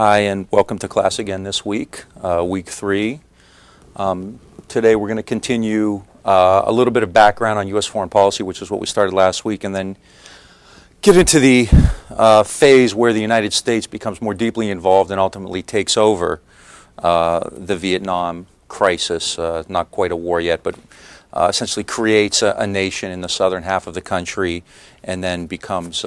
Hi, and welcome to class again this week, week 3. Today we're going to continue a little bit of background on U.S. foreign policy, which is what we started last week, and then get into the phase where the United States becomes more deeply involved and ultimately takes over the Vietnam crisis, not quite a war yet, but essentially creates a nation in the southern half of the country and then becomes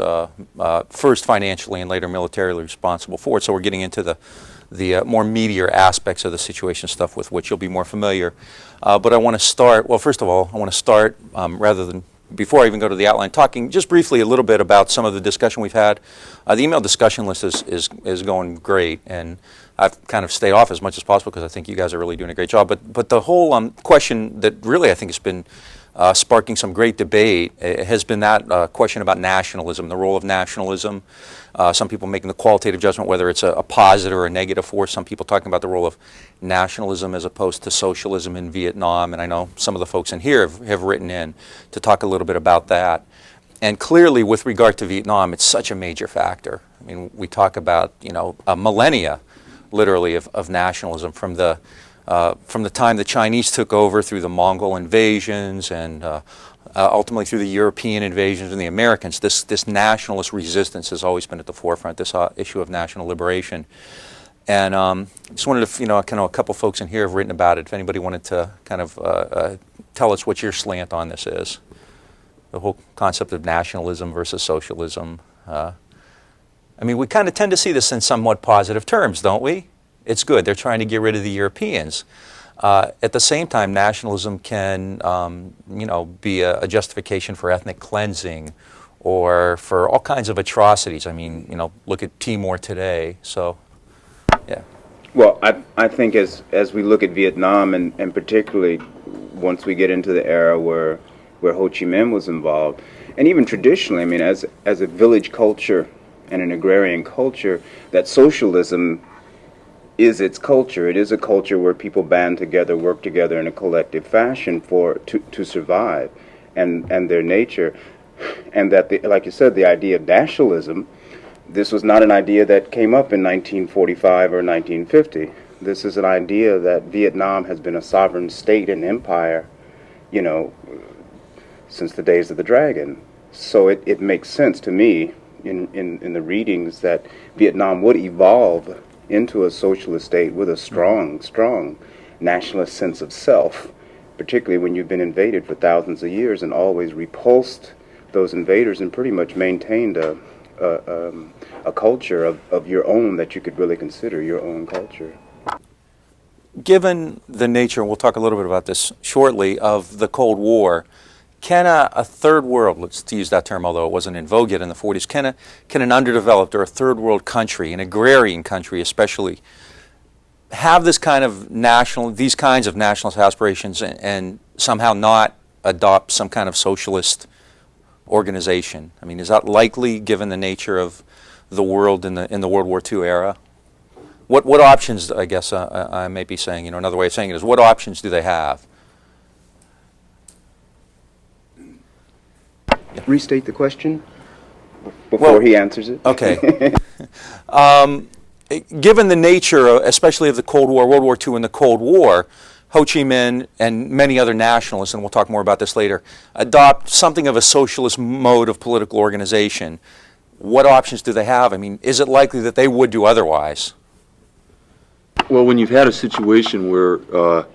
first financially and later militarily responsible for it. So we're getting into the more meatier aspects of the situation, stuff with which you'll be more familiar. But I want to start, well, first of all, I want to start, rather than, before I even go to the outline, talking just briefly a little bit about some of the discussion we've had. The email discussion list is going great, and I've kind of stayed off as much as possible because I think you guys are really doing a great job. But the whole question that really I think has been sparking some great debate has been that question about nationalism, the role of nationalism. Some people making the qualitative judgment whether it's a positive or a negative force. Some people talking about the role of nationalism as opposed to socialism in Vietnam. And I know some of the folks in here have written in to talk a little bit about that. And clearly, with regard to Vietnam, it's such a major factor. I mean, we talk about, a millennia, literally, of nationalism from the time the Chinese took over through the Mongol invasions and ultimately through the European invasions and the Americans. This nationalist resistance has always been at the forefront, this issue of national liberation. And just wondered if, a couple folks in here have written about it, if anybody wanted to kind of tell us what your slant on this is. The whole concept of nationalism versus socialism. I mean, we kind of tend to see this in somewhat positive terms, don't we? It's good. They're trying to get rid of the Europeans. At the same time, nationalism can, be a justification for ethnic cleansing or for all kinds of atrocities. I mean, look at Timor today. So, yeah. Well, I think as we look at Vietnam, and particularly once we get into the era where Ho Chi Minh was involved, and even traditionally, I mean, as a village culture and an agrarian culture, that socialism is its culture. It is a culture where people band together, work together in a collective fashion to survive, and their nature, and that like you said, the idea of nationalism. This was not an idea that came up in 1945 or 1950. This is an idea that Vietnam has been a sovereign state and empire, since the days of the dragon. So it makes sense to me in the readings that Vietnam would evolve into a socialist state with a strong nationalist sense of self, particularly when you've been invaded for thousands of years and always repulsed those invaders and pretty much maintained a culture of your own that you could really consider your own culture. Given the nature, and we'll talk a little bit about this shortly, of the Cold War, can a third world, let's use that term, although it wasn't in vogue yet in the 40s, can an underdeveloped or a third world country, an agrarian country especially, have this kind of these kinds of nationalist aspirations and somehow not adopt some kind of socialist organization? I mean, is that likely given the nature of the world in the World War II era? What options, I guess I may be saying, another way of saying it is, what options do they have? Restate the question before he answers it. Okay. Given the nature, especially of the Cold War, World War II and the Cold War, Ho Chi Minh and many other nationalists, and we'll talk more about this later, adopt something of a socialist mode of political organization. What options do they have? I mean, is it likely that they would do otherwise? Well, when you've had a situation where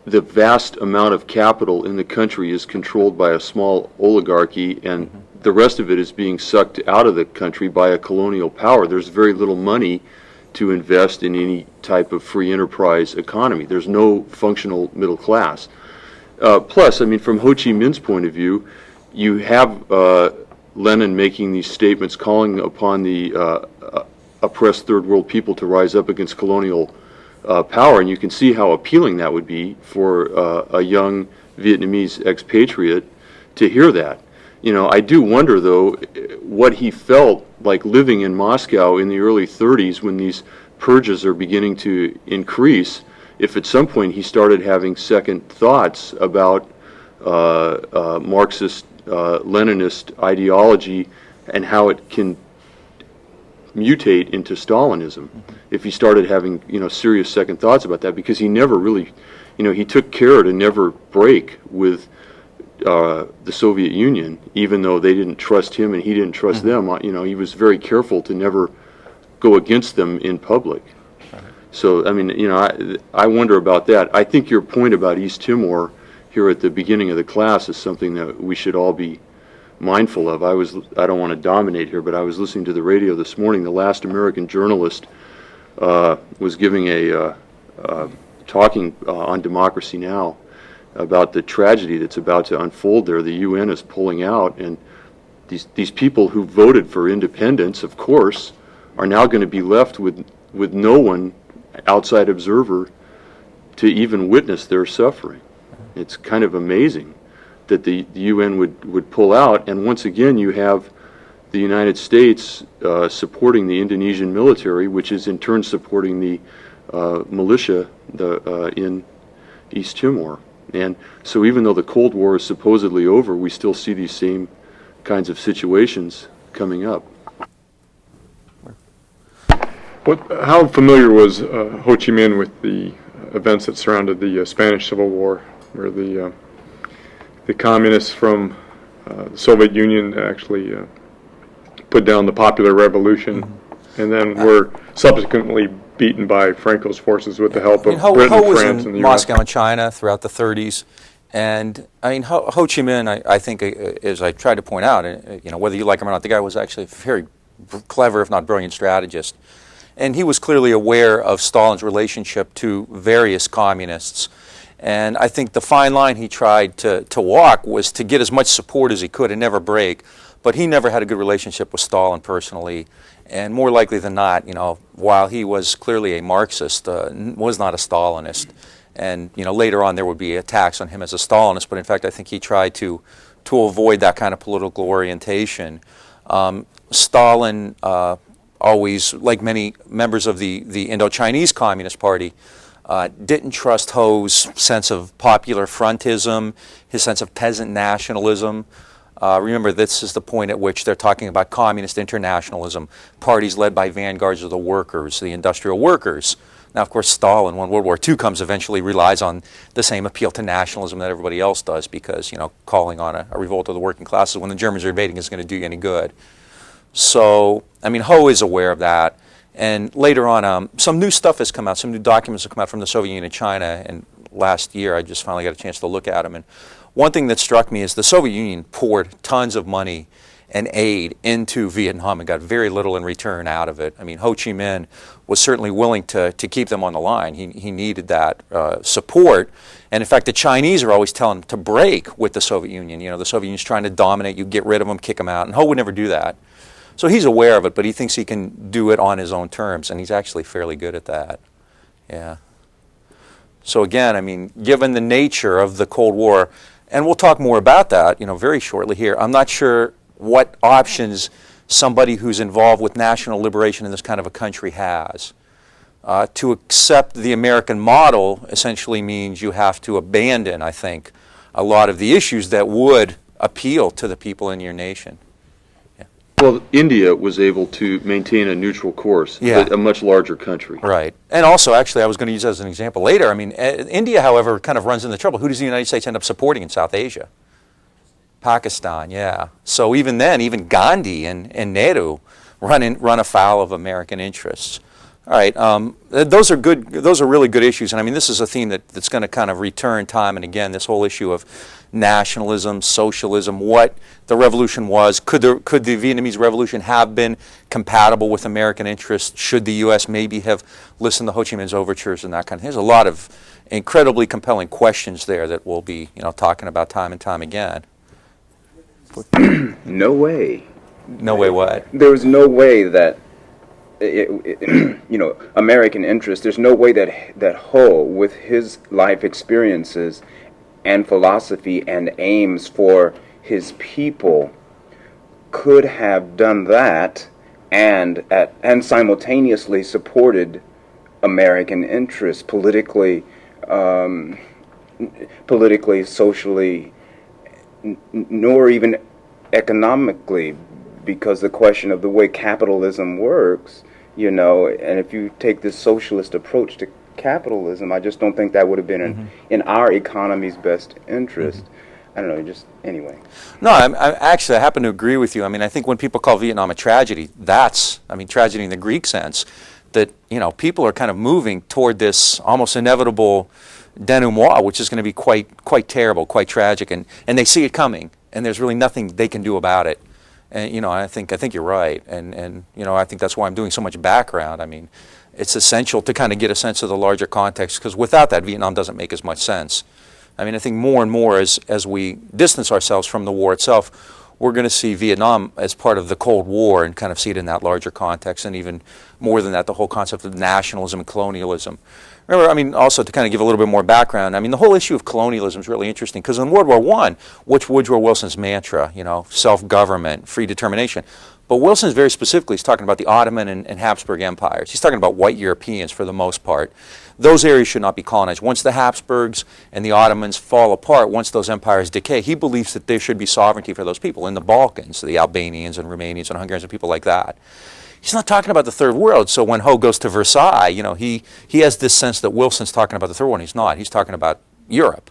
the vast amount of capital in the country is controlled by a small oligarchy and the rest of it is being sucked out of the country by a colonial power, there's very little money to invest in any type of free enterprise economy. There's no functional middle class. Plus, I mean, from Ho Chi Minh's point of view, you have Lenin making these statements calling upon the oppressed third world people to rise up against colonial power, and you can see how appealing that would be for a young Vietnamese expatriate to hear that. I do wonder, though, what he felt like living in Moscow in the early 30s when these purges are beginning to increase, if at some point he started having second thoughts about Marxist, Leninist ideology and how it can mutate into Stalinism if he started having, serious second thoughts about that, because he never really, he took care to never break with the Soviet Union, even though they didn't trust him and he didn't trust them. He was very careful to never go against them in public. So, I mean, I wonder about that. I think your point about East Timor here at the beginning of the class is something that we should all be mindful of. I don't want to dominate here, but I was listening to the radio this morning. The last American journalist was giving a talking on Democracy Now! About the tragedy that's about to unfold there. The UN is pulling out, and these people who voted for independence, of course, are now going to be left with no one, outside observer, to even witness their suffering. It's kind of amazing that the UN would pull out, and once again you have the United States supporting the Indonesian military, which is in turn supporting the militia in East Timor. And so even though the Cold War is supposedly over, we still see these same kinds of situations coming up. How familiar was Ho Chi Minh with the events that surrounded the Spanish Civil War, where the communists from the Soviet Union actually put down the Popular Revolution, and then were subsequently beaten by Franco's forces with the help of Britain, France, and the US. Moscow and China throughout the 30s, and I mean Ho Chi Minh, I think, as I tried to point out, whether you like him or not, the guy was actually a very clever, if not brilliant, strategist, and he was clearly aware of Stalin's relationship to various communists. And I think the fine line he tried to walk was to get as much support as he could and never break. But he never had a good relationship with Stalin personally. And more likely than not, while he was clearly a Marxist, was not a Stalinist. And later on there would be attacks on him as a Stalinist. But in fact, I think he tried to avoid that kind of political orientation. Stalin always, like many members of the Indochinese Communist Party, didn't trust Ho's sense of popular frontism, his sense of peasant nationalism. Remember, this is the point at which they're talking about communist internationalism, parties led by vanguards of the workers, the industrial workers. Now, of course, Stalin, when World War II comes, eventually relies on the same appeal to nationalism that everybody else does, because, calling on a revolt of the working classes when the Germans are invading isn't going to do you any good. So, I mean, Ho is aware of that. And later on, some new stuff has come out, some new documents have come out from the Soviet Union and China, and last year I just finally got a chance to look at them. And one thing that struck me is the Soviet Union poured tons of money and aid into Vietnam and got very little in return out of it. I mean, Ho Chi Minh was certainly willing to keep them on the line. He needed that support. And in fact, the Chinese are always telling him to break with the Soviet Union. The Soviet Union's trying to dominate you, get rid of them, kick them out. And Ho would never do that. So he's aware of it, but he thinks he can do it on his own terms, and he's actually fairly good at that. Yeah. So again, I mean, given the nature of the Cold War, and we'll talk more about that, very shortly here, I'm not sure what options somebody who's involved with national liberation in this kind of a country has. To accept the American model essentially means you have to abandon, I think, a lot of the issues that would appeal to the people in your nation. Well, India was able to maintain a neutral course, but a much larger country. Right. And also, actually, I was going to use as an example later. I mean, India, however, kind of runs into trouble. Who does the United States end up supporting in South Asia? Pakistan, yeah. So even then, even Gandhi and Nehru run afoul of American interests. All right. Those are good. Those are really good issues. And I mean, this is a theme that's going to kind of return time and again. This whole issue of nationalism, socialism, what the revolution was. Could the Vietnamese Revolution have been compatible with American interests? Should the U.S. maybe have listened to Ho Chi Minh's overtures and that kind of thing? There's a lot of incredibly compelling questions there that we'll be, talking about time and time again. No way. No way what? There was no way that, American interest, there's no way that Ho, with his life experiences and philosophy and aims for his people, could have done that and simultaneously supported American interests politically, socially, nor even economically, because the question of the way capitalism works, you know, and if you take this socialist approach to capitalism, I just don't think that would have been in our economy's best interest. I don't know, just anyway. No, actually, I happen to agree with you. I mean, I think when people call Vietnam a tragedy, that's, I mean, tragedy in the Greek sense, that, you know, people are kind of moving toward this almost inevitable denouement, which is going to be quite terrible, quite tragic, and they see it coming, and there's really nothing they can do about it. And, you know, I think you're right, and you know, I think that's why I'm doing so much background. I mean, it's essential to kind of get a sense of the larger context, because without that, Vietnam doesn't make as much sense. I mean, I think more and more as we distance ourselves from the war itself, we're going to see Vietnam as part of the Cold War and kind of see it in that larger context, and even more than that, the whole concept of nationalism and colonialism. Remember, I mean, also to kind of give a little bit more background, I mean, the whole issue of colonialism is really interesting, because in World War I, which Woodrow Wilson's mantra, you know, self-government, free determination, but Wilson very specifically is talking about the Ottoman and Habsburg empires. He's talking about white Europeans for the most part. Those areas should not be colonized. Once the Habsburgs and the Ottomans fall apart, once those empires decay, he believes that there should be sovereignty for those people in the Balkans, the Albanians and Romanians and Hungarians and people like that. He's not talking about the Third World. So when Ho goes to Versailles, you know, he has this sense that Wilson's talking about the Third World. He's not. He's talking about Europe.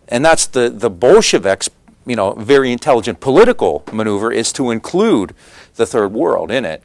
And that's the Bolsheviks, you know, very intelligent political maneuver is to include the Third World in it.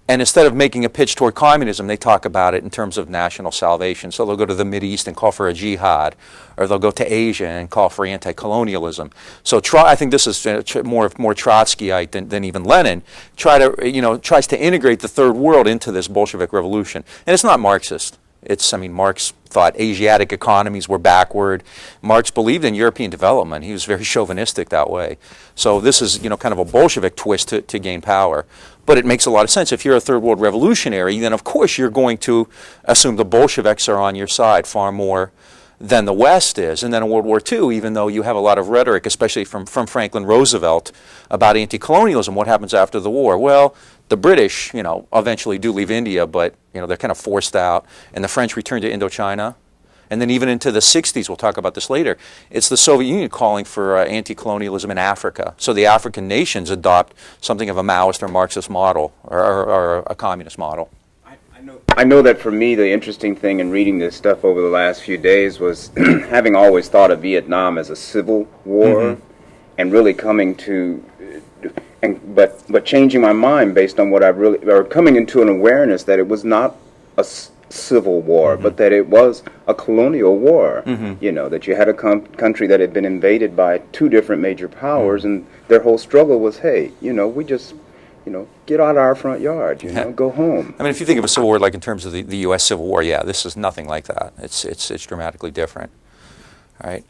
And instead of making a pitch toward communism, they talk about it in terms of national salvation. So they'll go to the Mideast and call for a jihad, or they'll go to Asia and call for anti-colonialism. So I think this is more Trotskyite than even Lenin. Tries to integrate the Third World into this Bolshevik revolution, and it's not Marxist. It's, I mean, Marx thought Asiatic economies were backward. Marx believed in European development. He was very chauvinistic that way. So this is, you know, kind of a Bolshevik twist to gain power. But it makes a lot of sense. If you're a Third World revolutionary, then of course you're going to assume the Bolsheviks are on your side far more than the West is. And then in World War II, even though you have a lot of rhetoric, especially from Franklin Roosevelt, about anti-colonialism, what happens after the war? Well, the British, you know, eventually do leave India, but, you know, they're kind of forced out. And the French return to Indochina. And then even into the 60s, we'll talk about this later, it's the Soviet Union calling for anti-colonialism in Africa. So the African nations adopt something of a Maoist or Marxist model, or a communist model. I know that for me, the interesting thing in reading this stuff over the last few days was having always thought of Vietnam as a civil war, and really coming to, but changing my mind based on what or coming into an awareness that it was not a civil war, but that it was a colonial war. You know, that you had a country that had been invaded by two different major powers, and their whole struggle was, hey, you know, we just, you know, get out of our front yard, you know, go home. I mean, if you think of a civil war like in terms of the U.S. Civil War, yeah, this is nothing like that. It's dramatically different. All right.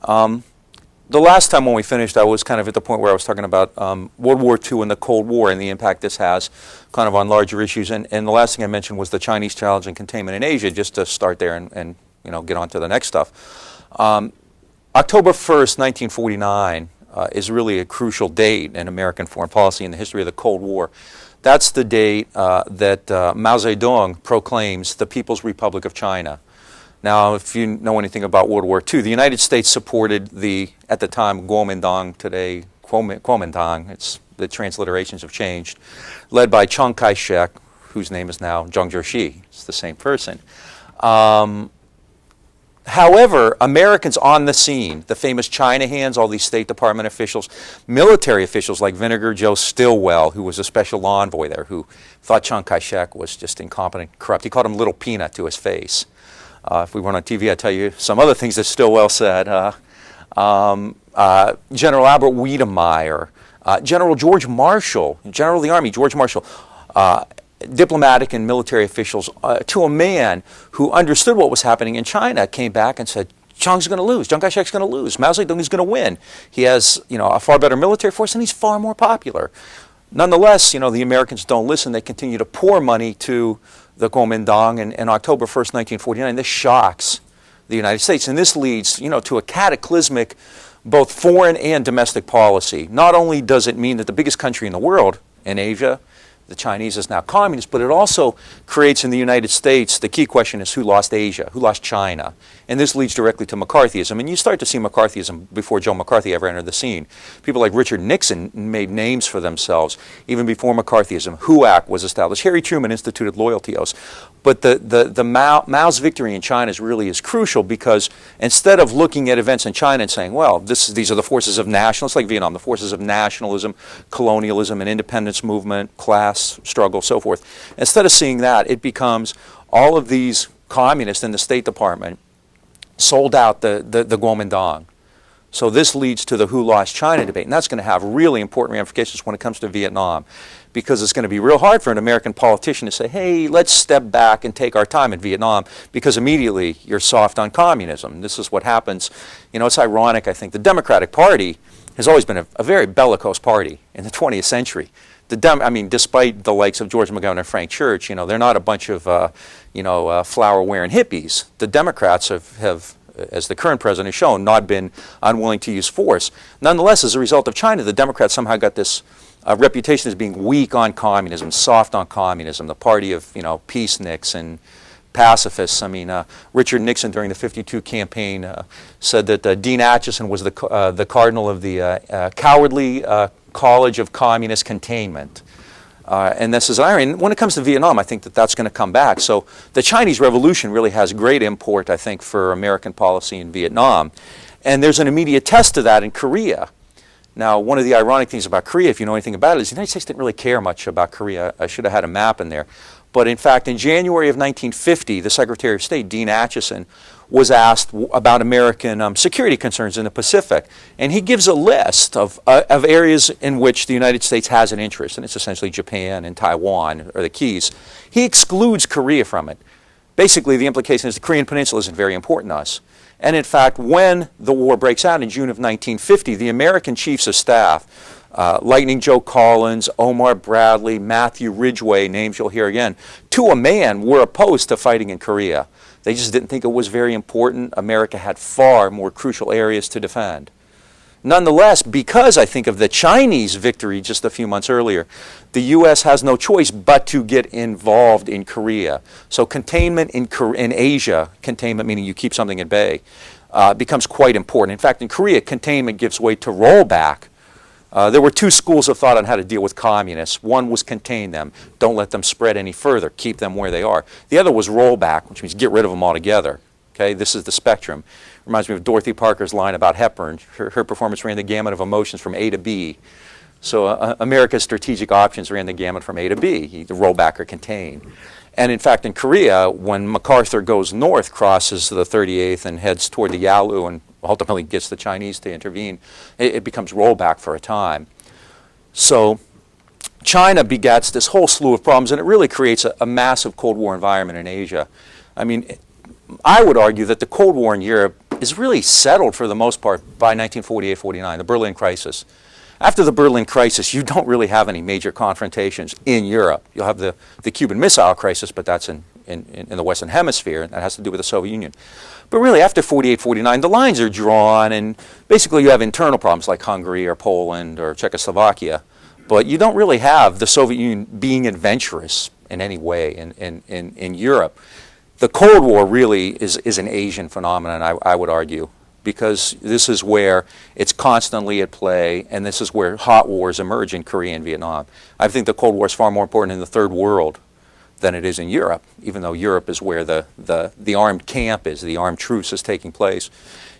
The last time when we finished, I was kind of at the point where I was talking about World War II and the Cold War and the impact this has kind of on larger issues. And the last thing I mentioned was the Chinese challenge and containment in Asia, just to start there and you know, get on to the next stuff. October 1st, 1949 is really a crucial date in American foreign policy in the history of the Cold War. That's the date that Mao Zedong proclaims the People's Republic of China. Now, if you know anything about World War II, the United States supported at the time, Kuomintang, today Kuomintang, the transliterations have changed, led by Chiang Kai-shek, whose name is now Zhang Jieshi. It's the same person. However, Americans on the scene, the famous China hands, all these State Department officials, military officials like Vinegar Joe Stilwell, who was a special envoy there, who thought Chiang Kai-shek was just incompetent, corrupt. He called him Little Peanut to his face. If we weren't on TV, I'd tell you some other things that Stilwell said. General Albert Wiedemeyer, General George Marshall, General of the Army George Marshall, diplomatic and military officials, to a man who understood what was happening in China, came back and said, Chiang's going to lose. Chiang Kai-shek's going to lose. Mao Zedong is going to win. He has, you know, a far better military force, and he's far more popular. Nonetheless, you know, the Americans don't listen. They continue to pour money to the Kuomintang, and October 1st, 1949, this shocks the United States. And this leads, you know, to a cataclysmic both foreign and domestic policy. Not only does it mean that the biggest country in the world, in Asia, the Chinese is now communist, but it also creates in the United States, the key question is who lost Asia, who lost China? And this leads directly to McCarthyism. And you start to see McCarthyism before Joe McCarthy ever entered the scene. People like Richard Nixon made names for themselves even before McCarthyism. HUAC was established. Harry Truman instituted loyalty oaths. But Mao's victory in China is crucial because instead of looking at events in China and saying, well, these are the forces of nationalism, like Vietnam, the forces of nationalism, colonialism, and independence movement, class struggle, so forth. Instead of seeing that, it becomes all of these communists in the State Department sold out the Kuomintang. So this leads to the who lost China debate, and that's going to have really important ramifications when it comes to Vietnam, because it's going to be real hard for an American politician to say, hey, let's step back and take our time in Vietnam, because immediately you're soft on communism. This is what happens. You know, it's ironic, I think. The Democratic Party has always been a very bellicose party in the 20th century. Despite the likes of George McGovern and Frank Church, you know, they're not a bunch of, flower-wearing hippies. The Democrats have, as the current president has shown, not been unwilling to use force. Nonetheless, as a result of China, the Democrats somehow got this reputation as being weak on communism, soft on communism, the party of, peaceniks and pacifists. Richard Nixon during the '52 campaign said that Dean Acheson was the cardinal of the cowardly College of Communist Containment. And this is irony. And when it comes to Vietnam, I think that that's going to come back. So the Chinese Revolution really has great import, I think, for American policy in Vietnam. And there's an immediate test to that in Korea. Now, one of the ironic things about Korea, if you know anything about it, is the United States didn't really care much about Korea. I should have had a map in there. But in fact, in January of 1950, the Secretary of State, Dean Acheson, was asked about American security concerns in the Pacific. And he gives a list of areas in which the United States has an interest, and it's essentially Japan and Taiwan are the keys. He excludes Korea from it. Basically, the implication is the Korean Peninsula isn't very important to us. And in fact, when the war breaks out in June of 1950, the American chiefs of staff, Lightning Joe Collins, Omar Bradley, Matthew Ridgway, names you'll hear again, to a man were opposed to fighting in Korea. They just didn't think it was very important. America had far more crucial areas to defend. Nonetheless, because I think of the Chinese victory just a few months earlier, the U.S. has no choice but to get involved in Korea. So containment in Asia, containment meaning you keep something at bay, becomes quite important. In fact, in Korea, containment gives way to rollback. There were two schools of thought on how to deal with communists. One was contain them. Don't let them spread any further. Keep them where they are. The other was rollback, which means get rid of them altogether. Okay, this is the spectrum. Reminds me of Dorothy Parker's line about Hepburn. Her performance ran the gamut of emotions from A to B. So America's strategic options ran the gamut from A to B, the rollback or contain. And in fact, in Korea, when MacArthur goes north, crosses the 38th and heads toward the Yalu and ultimately gets the Chinese to intervene, it becomes rollback for a time. So China begets this whole slew of problems, and it really creates a massive Cold War environment in Asia. I would argue that the Cold War in Europe is really settled for the most part by 1948-49, the Berlin crisis. After the Berlin crisis, you don't really have any major confrontations in Europe. You'll have the Cuban Missile Crisis, but that's in the Western Hemisphere, and that has to do with the Soviet Union. But really, after 48-49, the lines are drawn, and basically you have internal problems like Hungary or Poland or Czechoslovakia, but you don't really have the Soviet Union being adventurous in any way in Europe. The Cold War really is an Asian phenomenon, I would argue, because this is where it's constantly at play, and this is where hot wars emerge in Korea and Vietnam. I think the Cold War is far more important in the Third World than it is in Europe, even though Europe is where the armed camp is, the armed truce is taking place.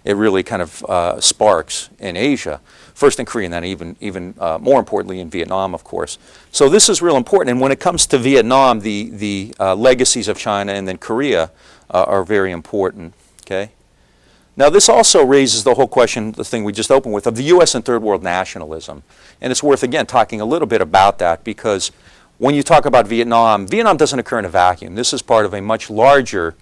It really kind of sparks in Asia, first in Korea and then even more importantly in Vietnam, of course. So this is real important, and when it comes to Vietnam, the legacies of China and then Korea are very important, okay? Now, this also raises the whole question, the thing we just opened with, of the U.S. and Third World nationalism. And it's worth, again, talking a little bit about that, because when you talk about Vietnam, Vietnam doesn't occur in a vacuum. This is part of a much larger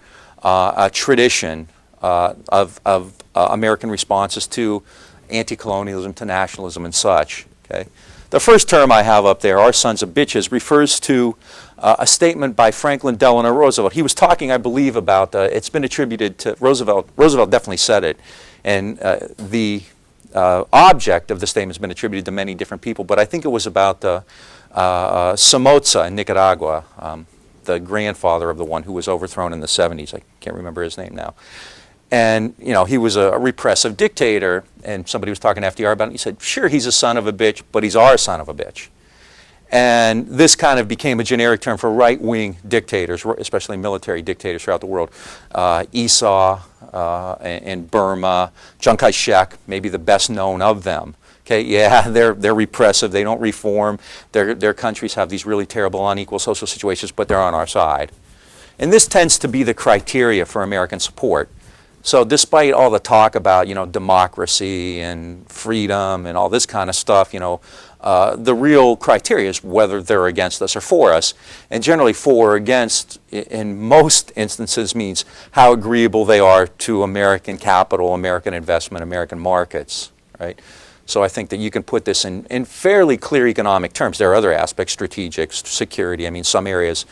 tradition of American responses to anti-colonialism, to nationalism, and such. Okay? The first term I have up there, "Our Sons of Bitches," refers to a statement by Franklin Delano Roosevelt. He was talking, I believe, about, it's been attributed to Roosevelt. Roosevelt definitely said it. And the object of the statement has been attributed to many different people, but I think it was about Somoza in Nicaragua, the grandfather of the one who was overthrown in the 70s. I can't remember his name now. And, you know, he was a repressive dictator, and somebody was talking to FDR about it, and he said, sure, he's a son of a bitch, but he's our son of a bitch. And this kind of became a generic term for right-wing dictators, especially military dictators throughout the world. Esau in Burma, Chiang Kai-shek, maybe the best known of them. Okay, yeah, they're repressive, they don't reform, their countries have these really terrible, unequal social situations, but they're on our side. And this tends to be the criteria for American support. So despite all the talk about, you know, democracy and freedom and all this kind of stuff, you know, the real criteria is whether they're against us or for us. And generally for or against, in most instances, means how agreeable they are to American capital, American investment, American markets, right? So I think that you can put this in fairly clear economic terms. There are other aspects, strategic, security. I mean, some areas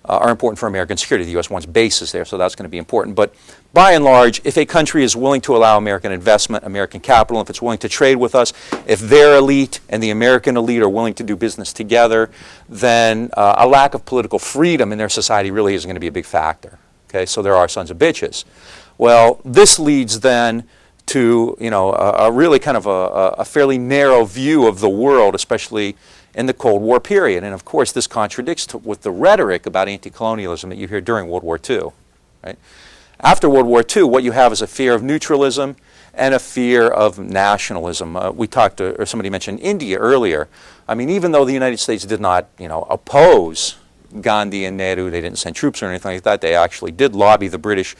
are important for American security. The U.S. wants bases there, so that's going to be important. But by and large, if a country is willing to allow American investment, American capital, if it's willing to trade with us, if their elite and the American elite are willing to do business together, then a lack of political freedom in their society really isn't going to be a big factor. Okay, so there are sons of bitches. Well, this leads then to, you know, a really kind of a fairly narrow view of the world, especially in the Cold War period. And of course, this contradicts with the rhetoric about anti-colonialism that you hear during World War II. Right? After World War II, what you have is a fear of neutralism and a fear of nationalism. We talked to, or somebody mentioned India earlier. I mean, even though the United States did not, you know, oppose Gandhi and Nehru, they didn't send troops or anything like that, they actually did lobby the British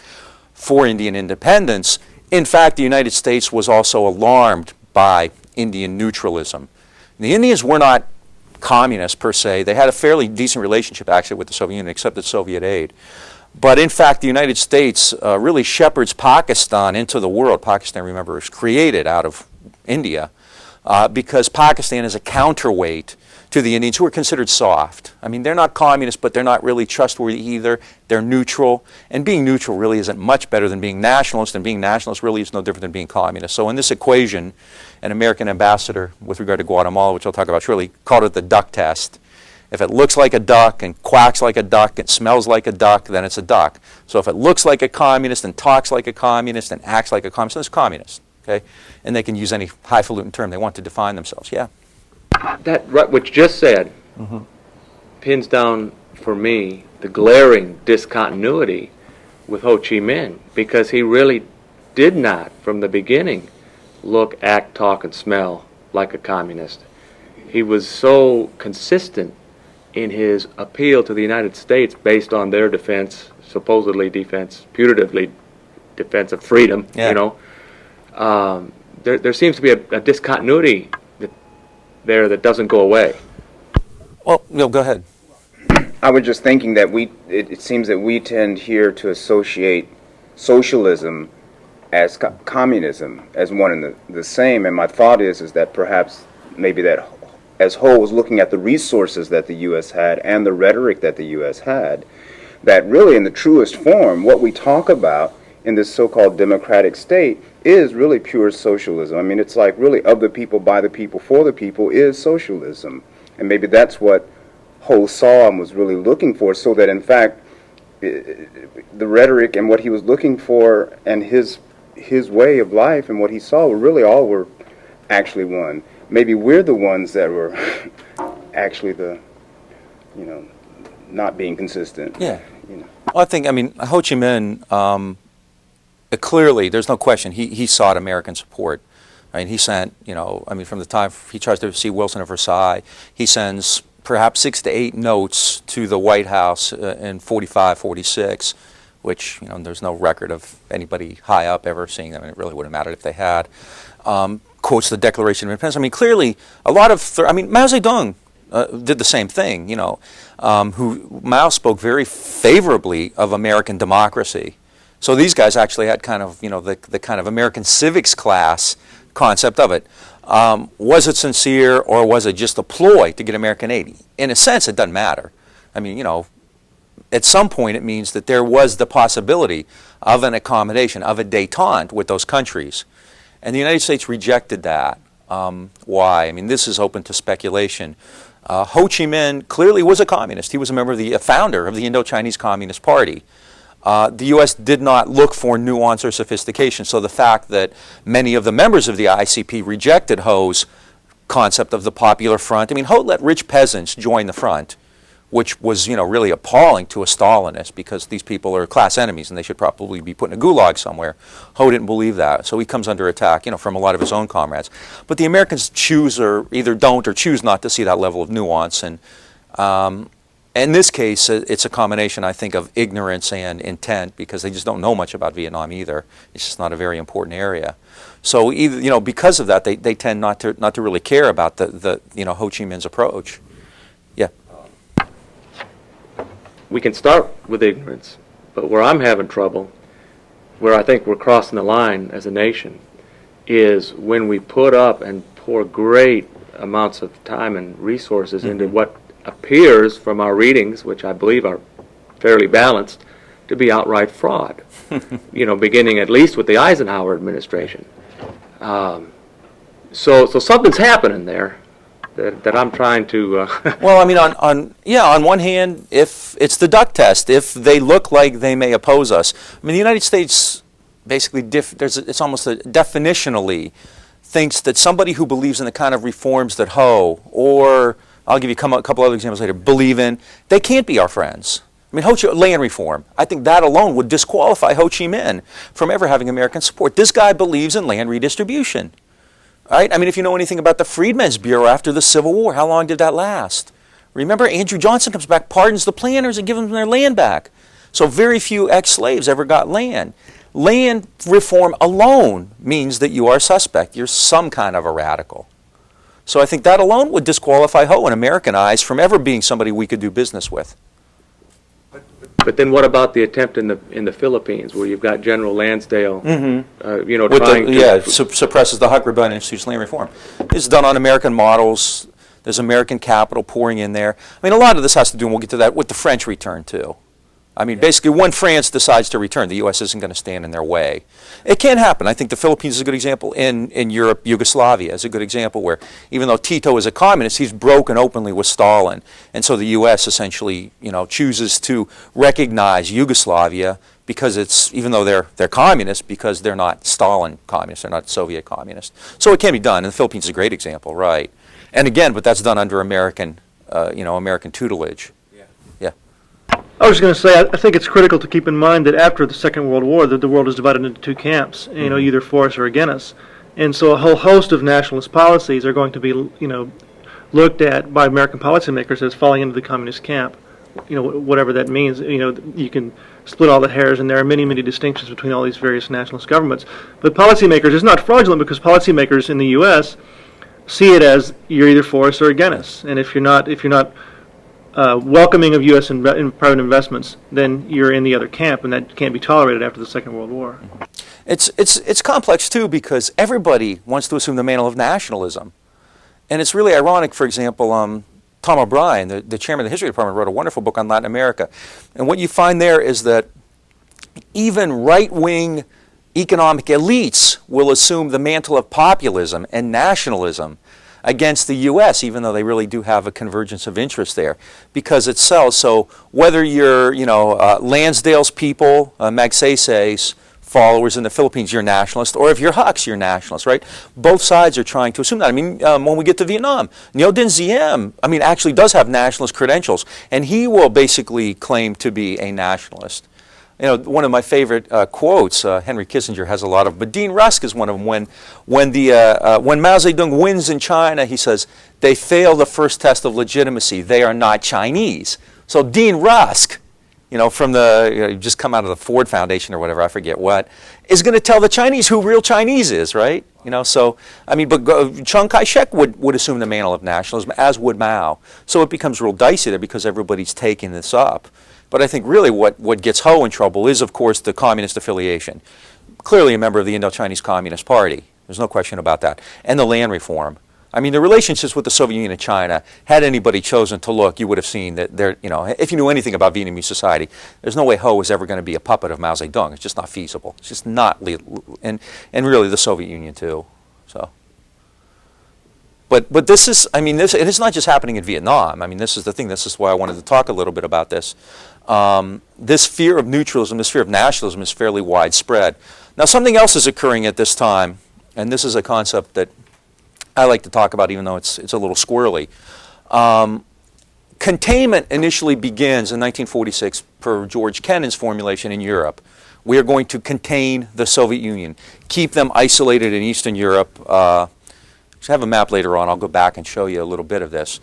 for Indian independence. In fact, the United States was also alarmed by Indian neutralism. The Indians were not communists per se. They had a fairly decent relationship actually with the Soviet Union, accepted Soviet aid. But in fact, the United States really shepherds Pakistan into the world. Pakistan, remember, was created out of India because Pakistan is a counterweight to the Indians, who are considered soft. I mean, they're not communists, but they're not really trustworthy either. They're neutral, and being neutral really isn't much better than being nationalist, and being nationalist really is no different than being communist. So in this equation, an American ambassador with regard to Guatemala, which I'll talk about shortly, called it the duck test. If it looks like a duck and quacks like a duck and smells like a duck, then it's a duck. So if it looks like a communist and talks like a communist and acts like a communist, then it's communist. Okay? And they can use any highfalutin term they want to define themselves. Yeah? That, what you just said, pins down for me the glaring discontinuity with Ho Chi Minh, because he really did not, from the beginning, look, act, talk, and smell like a communist. He was so consistent in his appeal to the United States based on their defense, supposedly defense, putatively defense of freedom, you know. There seems to be a discontinuity there that doesn't go away. Well, no, go ahead. I was just thinking that it seems that we tend here to associate socialism as communism as one and the same, and my thought is that perhaps maybe that as Ho was looking at the resources that the U.S. had and the rhetoric that the U.S. had, that really in the truest form, what we talk about in this so-called democratic state is really pure socialism. I mean, it's like really of the people, by the people, for the people is socialism. And maybe that's what Ho saw and was really looking for, so that in fact the rhetoric and what he was looking for and his way of life and what he saw were really all were actually one. Maybe we're the ones that were actually the, you know, not being consistent. Yeah. You know. Well, I mean, Ho Chi Minh, clearly, there's no question, he sought American support. I mean, he sent, you know, I mean, from the time he tries to see Wilson at Versailles, he sends perhaps 6 to 8 notes to the White House in 45, 46, which, you know, there's no record of anybody high up ever seeing them, and it really wouldn't have mattered if they had. Quotes the Declaration of Independence. I mean, clearly, a lot of, I mean, Mao Zedong did the same thing, you know, Mao spoke very favorably of American democracy. So these guys actually had kind of, you know, the kind of American civics class concept of it. Was it sincere, or was it just a ploy to get American aid? In a sense, it doesn't matter. I mean, you know, at some point it means that there was the possibility of an accommodation, of a détente with those countries. And the United States rejected that. Why? I mean, this is open to speculation. Ho Chi Minh clearly was a communist. He was a member of a founder of the Indochinese Communist Party. The U.S. did not look for nuance or sophistication, so the fact that many of the members of the ICP rejected Ho's concept of the Popular Front. I mean, Ho let rich peasants join the front, which was, really appalling to a Stalinist, because these people are class enemies and they should probably be put in a gulag somewhere. Ho didn't believe that, so he comes under attack, from a lot of his own comrades. But the Americans choose, or either don't or choose not to see that level of nuance. And in this case, it's a combination, I think, of ignorance and intent, because they just don't know much about Vietnam either. It's just not a very important area. So either, because of that, they tend not to really care about the Ho Chi Minh's approach. Yeah. We can start with ignorance, but where I'm having trouble, where I think we're crossing the line as a nation, is when we put up and pour great amounts of time and resources into what appears from our readings, which I believe are fairly balanced, to be outright fraud. Beginning at least with the Eisenhower administration. So something's happening there that I'm trying to. Well, I mean, on one hand, if it's the duck test, if they look like they may oppose us. I mean, the United States basically it's almost definitionally thinks that somebody who believes in the kind of reforms that Ho, or I'll give you a couple other examples later, believe in, they can't be our friends. I mean, land reform, I think that alone would disqualify Ho Chi Minh from ever having American support. This guy believes in land redistribution. Right? I mean, if you know anything about the Freedmen's Bureau after the Civil War, how long did that last? Remember, Andrew Johnson comes back, pardons the planters, and gives them their land back. So very few ex-slaves ever got land. Land reform alone means that you are suspect. You're some kind of a radical. So I think that alone would disqualify Ho in American eyes from ever being somebody we could do business with. But then what about the attempt in the Philippines, where you've got General Lansdale, trying to suppresses the Huck Rebellion and institutes land reform. It's done on American models. There's American capital pouring in there. I mean, a lot of this has to do, and we'll get to that, with the French return too. I mean, basically, when France decides to return, the U.S. isn't going to stand in their way. It can happen. I think the Philippines is a good example. In Europe, Yugoslavia is a good example where, even though Tito is a communist, he's broken openly with Stalin. And so the U.S. essentially, chooses to recognize Yugoslavia because it's, even though they're communists, because they're not Stalin communists, they're not Soviet communists. So it can be done, and the Philippines is a great example, right? And again, but that's done under American, American tutelage. I was going to say, I think it's critical to keep in mind that after the Second World War, the world is divided into two camps, either for us or against us. And so a whole host of nationalist policies are going to be, looked at by American policymakers as falling into the communist camp, whatever that means. You can split all the hairs, and there are many, many distinctions between all these various nationalist governments. But policymakers, it's not fraudulent because policymakers in the U.S. see it as you're either for us or against us. And if you're not welcoming of U.S. private investments, then you're in the other camp, and that can't be tolerated after the Second World War. It's complex too, because everybody wants to assume the mantle of nationalism, and it's really ironic. For example, Tom O'Brien, the chairman of the History Department, wrote a wonderful book on Latin America, and what you find there is that even right-wing economic elites will assume the mantle of populism and nationalism against the U.S., even though they really do have a convergence of interest there, because it sells. So whether you're, Lansdale's people, Magsaysay's followers in the Philippines, you're nationalist, or if you're Huck's, you're nationalist, right? Both sides are trying to assume that. I mean, when we get to Vietnam, Dien, actually does have nationalist credentials, and he will basically claim to be a nationalist. One of my favorite quotes, Henry Kissinger has a lot of, but Dean Rusk is one of them. When Mao Zedong wins in China, he says, they fail the first test of legitimacy. They are not Chinese. So Dean Rusk, from just come out of the Ford Foundation or whatever, I forget what, is going to tell the Chinese who real Chinese is, right? But Chiang Kai-shek would assume the mantle of nationalism, as would Mao. So it becomes real dicey there because everybody's taking this up. But I think really what gets Ho in trouble is, of course, the communist affiliation. Clearly a member of the Indochinese Communist Party. There's no question about that. And the land reform. I mean, the relationships with the Soviet Union and China, had anybody chosen to look, you would have seen that there, you know, if you knew anything about Vietnamese society, there's no way Ho is ever going to be a puppet of Mao Zedong. It's just not feasible. It's just not, and really the Soviet Union too. So, but this is, I mean, this, it is not just happening in Vietnam. I mean, this is the thing. This is why I wanted to talk a little bit about this. This fear of neutralism, this fear of nationalism is fairly widespread. Now, something else is occurring at this time, and this is a concept that I like to talk about, even though it's a little squirrely. Containment initially begins in 1946 per George Kennan's formulation in Europe. We are going to contain the Soviet Union, keep them isolated in Eastern Europe. I have a map later on. I'll go back and show you a little bit of this.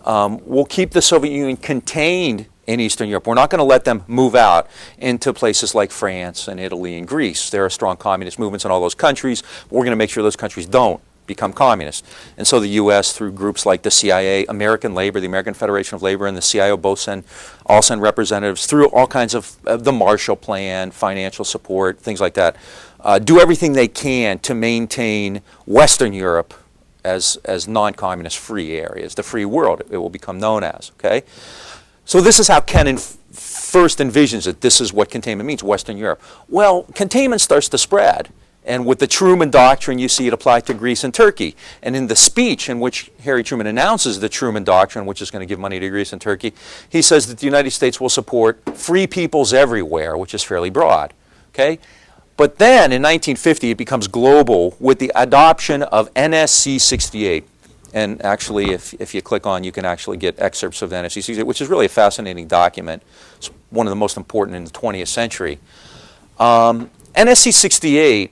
We'll keep the Soviet Union contained in Eastern Europe. We're not going to let them move out into places like France and Italy and Greece. There are strong communist movements in all those countries. We're going to make sure those countries don't become communist. And so the U.S., through groups like the CIA, American Labor, the American Federation of Labor, and the CIO both all send representatives through all kinds of the Marshall Plan, financial support, things like that. Do everything they can to maintain Western Europe as non-communist free areas, the free world, it will become known as, okay? So this is how Kennan first envisions it. This is what containment means, Western Europe. Well, containment starts to spread. And with the Truman Doctrine, you see it applied to Greece and Turkey. And in the speech in which Harry Truman announces the Truman Doctrine, which is going to give money to Greece and Turkey, he says that the United States will support free peoples everywhere, which is fairly broad. Okay? But then in 1950, it becomes global with the adoption of NSC 68. And actually, if you click on, you can actually get excerpts of the NSC 68, which is really a fascinating document. It's one of the most important in the 20th century. NSC 68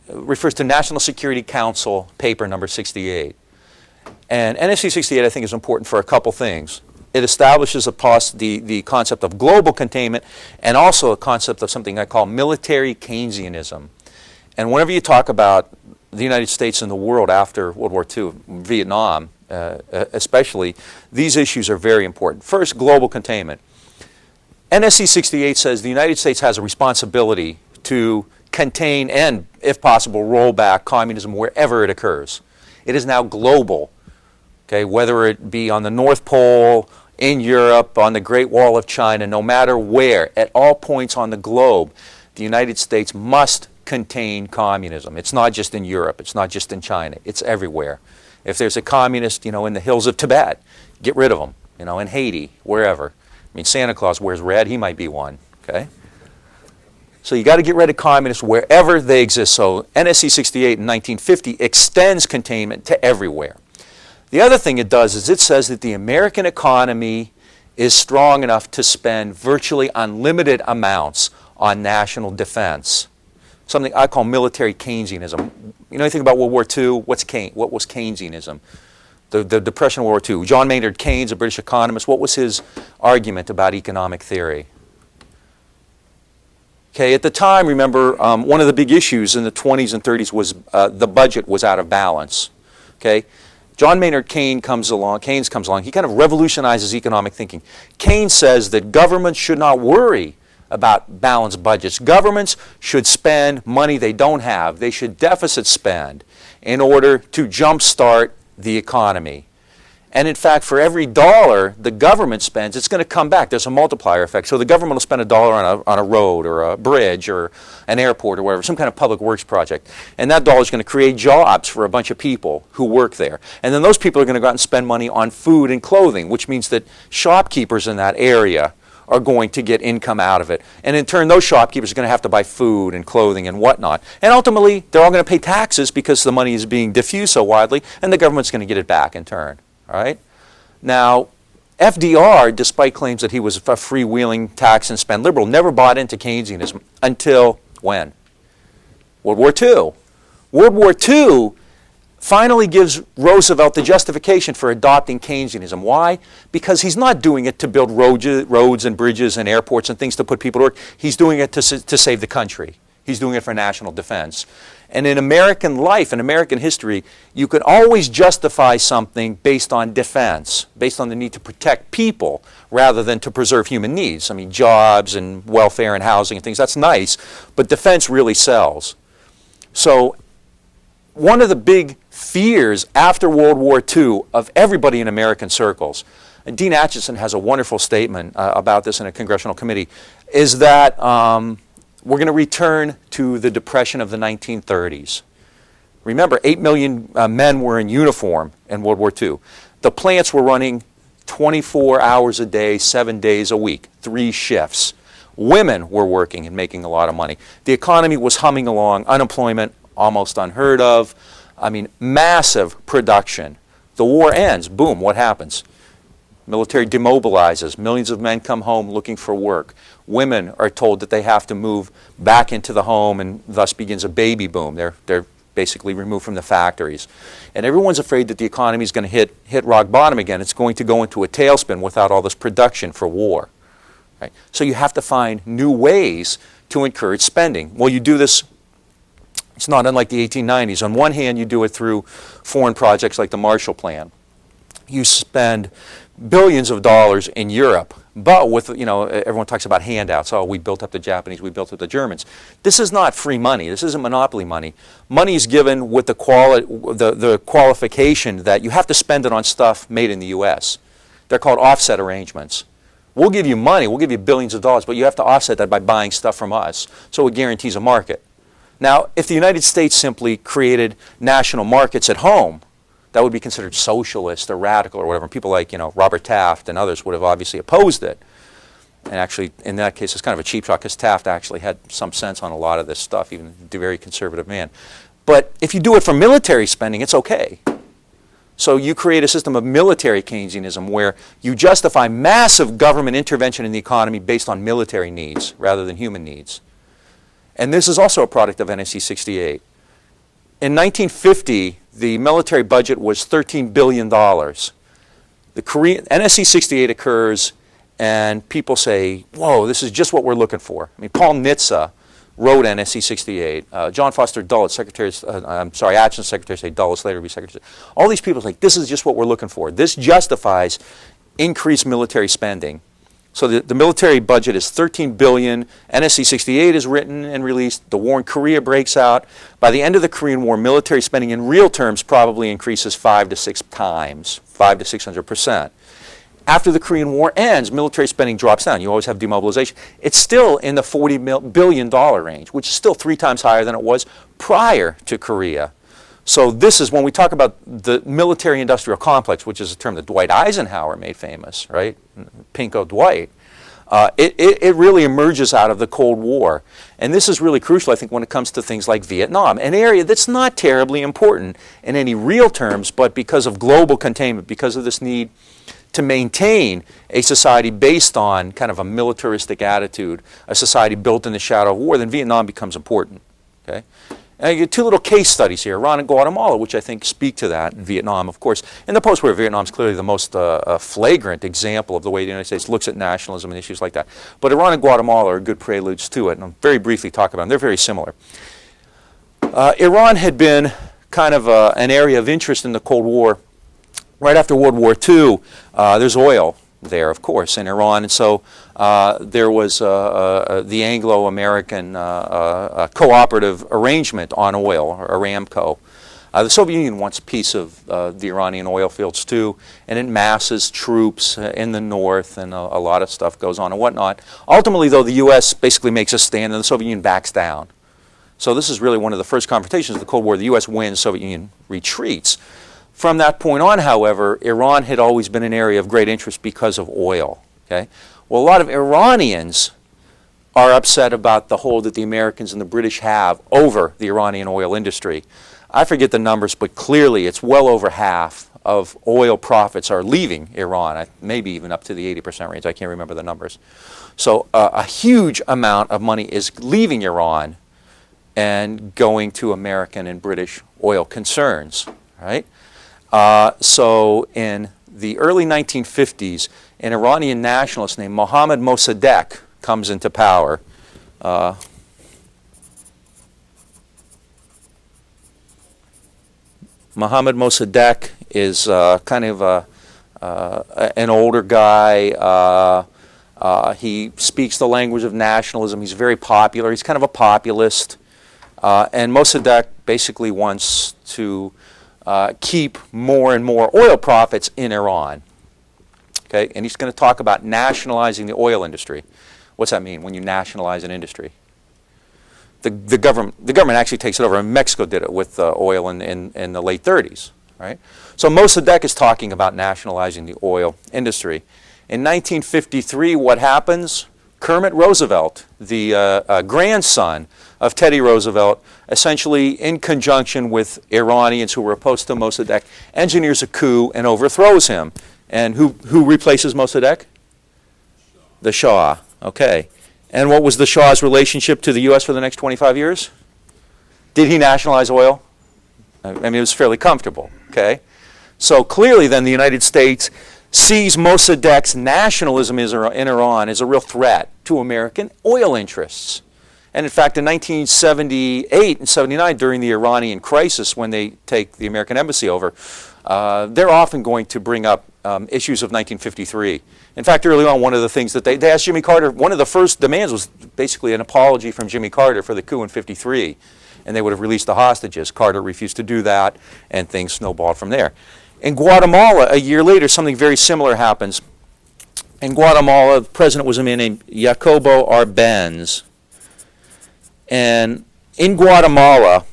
refers to National Security Council paper number 68. And NSC 68, I think, is important for a couple things. It establishes the concept of global containment and also a concept of something I call military Keynesianism. And whenever you talk about the United States and the world after World War II, Vietnam especially, these issues are very important. First, global containment. NSC 68 says the United States has a responsibility to contain and, if possible, roll back communism wherever it occurs. It is now global, okay, whether it be on the North Pole, in Europe, on the Great Wall of China, no matter where, at all points on the globe, the United States must contain communism. It's not just in Europe, it's not just in China, it's everywhere. If there's a communist, you know, in the hills of Tibet, get rid of them, you know, in Haiti, wherever. I mean, Santa Claus wears red, he might be one, okay? So you got to get rid of communists wherever they exist. So NSC 68 in 1950 extends containment to everywhere. The other thing it does is it says that the American economy is strong enough to spend virtually unlimited amounts on national defense. Something I call military Keynesianism. You know anything about World War II? What was Keynesianism? The Depression of World War II. John Maynard Keynes, a British economist, what was his argument about economic theory? Okay, at the time, remember, one of the big issues in the 20s and 30s was the budget was out of balance. Okay, John Maynard Keynes comes along, he kind of revolutionizes economic thinking. Keynes says that governments should not worry about balanced budgets. Governments should spend money they don't have. They should deficit spend in order to jumpstart the economy. And in fact, for every dollar the government spends, it's going to come back. There's a multiplier effect. So the government will spend $1 on a road or a bridge or an airport or whatever, some kind of public works project. And that dollar is going to create jobs for a bunch of people who work there. And then those people are going to go out and spend money on food and clothing, which means that shopkeepers in that area are going to get income out of it. And in turn, those shopkeepers are going to have to buy food and clothing and whatnot. And ultimately, they're all going to pay taxes because the money is being diffused so widely, and the government's going to get it back in turn. All right? Now, FDR, despite claims that he was a freewheeling tax and spend liberal, never bought into Keynesianism until when? World War II. World War II finally gives Roosevelt the justification for adopting Keynesianism. Why? Because he's not doing it to build roads and bridges and airports and things to put people to work. He's doing it to save the country. He's doing it for national defense. And in American life, in American history, you can always justify something based on defense, based on the need to protect people rather than to preserve human needs. I mean, jobs and welfare and housing and things, that's nice, but defense really sells. So one of the big fears after World War II of everybody in American circles, and Dean Acheson has a wonderful statement about this in a congressional committee, is that we're going to return to the Depression of the 1930s. Remember, 8 million men were in uniform in World War II. The plants were running 24 hours a day, 7 days a week, 3 shifts. Women were working and making a lot of money. The economy was humming along, unemployment almost unheard of. I mean, massive production. The war ends, boom, what happens? Military demobilizes, millions of men come home looking for work. Women are told that they have to move back into the home, and thus begins a baby boom. They're basically removed from the factories. And everyone's afraid that the economy is going to hit rock bottom again. It's going to go into a tailspin without all this production for war. Right? So you have to find new ways to encourage spending. Well, you do this, it's not unlike the 1890s. On one hand, you do it through foreign projects like the Marshall Plan. You spend billions of dollars in Europe, but with, everyone talks about handouts. Oh, we built up the Japanese, we built up the Germans. This is not free money. This isn't monopoly money. Money is given with the qualification that you have to spend it on stuff made in the U.S. They're called offset arrangements. We'll give you money, we'll give you billions of dollars, but you have to offset that by buying stuff from us. So it guarantees a market. Now, if the United States simply created national markets at home, that would be considered socialist or radical or whatever. People like, Robert Taft and others would have obviously opposed it. And actually, in that case, it's kind of a cheap shot because Taft actually had some sense on a lot of this stuff, even a very conservative man. But if you do it for military spending, it's okay. So you create a system of military Keynesianism where you justify massive government intervention in the economy based on military needs rather than human needs. And this is also a product of NSC 68. In 1950, the military budget was $13 billion. The NSC 68 occurs, and people say, whoa, this is just what we're looking for. I mean, Paul Nitze wrote NSC 68. John Foster Dulles, Atchison's Secretary of State, Dulles later be Secretary of State. All these people say, this is just what we're looking for. This justifies increased military spending. So the military budget is $13 billion. NSC 68 is written and released. The war in Korea breaks out. By the end of the Korean War, military spending in real terms probably increases 5 to 6 times, 5 to 600%. After the Korean War ends, military spending drops down. You always have demobilization. It's still in the $40 billion range, which is still 3 times higher than it was prior to Korea. So this is when we talk about the military-industrial complex, which is a term that Dwight Eisenhower made famous, right? Pinko Dwight. It really emerges out of the Cold War. And this is really crucial, I think, when it comes to things like Vietnam, an area that's not terribly important in any real terms, but because of global containment, because of this need to maintain a society based on kind of a militaristic attitude, a society built in the shadow of war, then Vietnam becomes important. Okay? And I get 2 little case studies here, Iran and Guatemala, which I think speak to that. In Vietnam, of course. In the post-war, Vietnam is clearly the most flagrant example of the way the United States looks at nationalism and issues like that. But Iran and Guatemala are good preludes to it, and I'll very briefly talk about them. They're very similar. Iran had been kind of an area of interest in the Cold War. Right after World War II, there's oil there, of course, in Iran. And so there was the Anglo-American cooperative arrangement on oil, Aramco. The Soviet Union wants a piece of the Iranian oil fields too, and it masses troops in the north, and a lot of stuff goes on and whatnot. Ultimately, though, the U.S. basically makes a stand, and the Soviet Union backs down. So this is really one of the first confrontations of the Cold War. The U.S. wins, Soviet Union retreats. From that point on, however, Iran had always been an area of great interest because of oil. Okay? Well, a lot of Iranians are upset about the hold that the Americans and the British have over the Iranian oil industry. I forget the numbers, but clearly it's well over half of oil profits are leaving Iran, maybe even up to the 80% range. I can't remember the numbers. So a huge amount of money is leaving Iran and going to American and British oil concerns. Right? So in the early 1950s, an Iranian nationalist named Mohammad Mossadegh comes into power. Mohammad Mossadegh is kind of an older guy. He speaks the language of nationalism. He's very popular. He's kind of a populist. And Mossadegh basically wants to keep more and more oil profits in Iran. Okay, and he's going to talk about nationalizing the oil industry. What's that mean when you nationalize an industry? The government actually takes it over. And Mexico did it with oil in the late 30s. Right? So Mossadegh is talking about nationalizing the oil industry. In 1953, what happens? Kermit Roosevelt, the grandson of Teddy Roosevelt, essentially in conjunction with Iranians who were opposed to Mossadegh, engineers a coup and overthrows him. And who replaces Mossadegh? The Shah. Okay. And what was the Shah's relationship to the U.S. for the next 25 years? Did he nationalize oil? I mean, it was fairly comfortable. Okay. So clearly then the United States sees Mossadegh's nationalism in Iran as a real threat to American oil interests. And in fact, in 1978 and 79, during the Iranian crisis, when they take the American embassy over, they're often going to bring up issues of 1953. In fact, early on, one of the things that they asked Jimmy Carter, one of the first demands was basically an apology from Jimmy Carter for the coup in '53. And they would have released the hostages. Carter refused to do that, and things snowballed from there. In Guatemala, a year later, something very similar happens. In Guatemala, the president was a man named Jacobo Arbenz. And in Guatemala,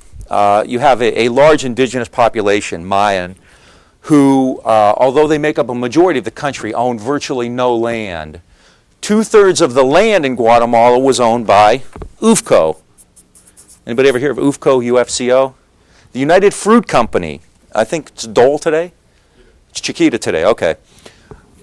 you have a large indigenous population, Mayan, who, although they make up a majority of the country, own virtually no land. 2/3 of the land in Guatemala was owned by UFCO. Anybody ever hear of UFCO, UFCO? The United Fruit Company. I think it's Dole today? It's Chiquita today, okay.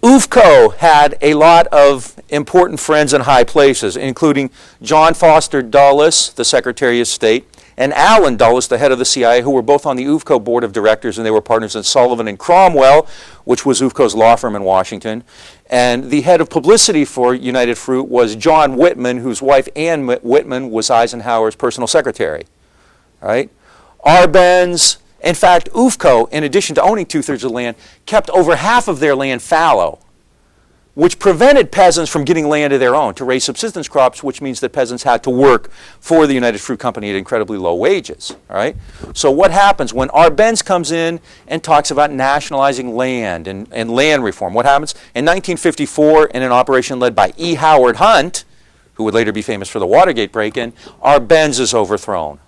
UFCO had a lot of important friends in high places, including John Foster Dulles, the Secretary of State, and Alan Dulles, the head of the CIA, who were both on the UFCO board of directors, and they were partners in Sullivan and Cromwell, which was UFCO's law firm in Washington. And the head of publicity for United Fruit was John Whitman, whose wife Ann Whitman was Eisenhower's personal secretary. Right? Arbenz, in fact, UFCO, in addition to owning 2/3 of the land, kept over half of their land fallow, which prevented peasants from getting land of their own to raise subsistence crops, which means that peasants had to work for the United Fruit Company at incredibly low wages. Right? So what happens when Arbenz comes in and talks about nationalizing land and land reform? What happens? In 1954, in an operation led by E. Howard Hunt, who would later be famous for the Watergate break-in, Arbenz is overthrown.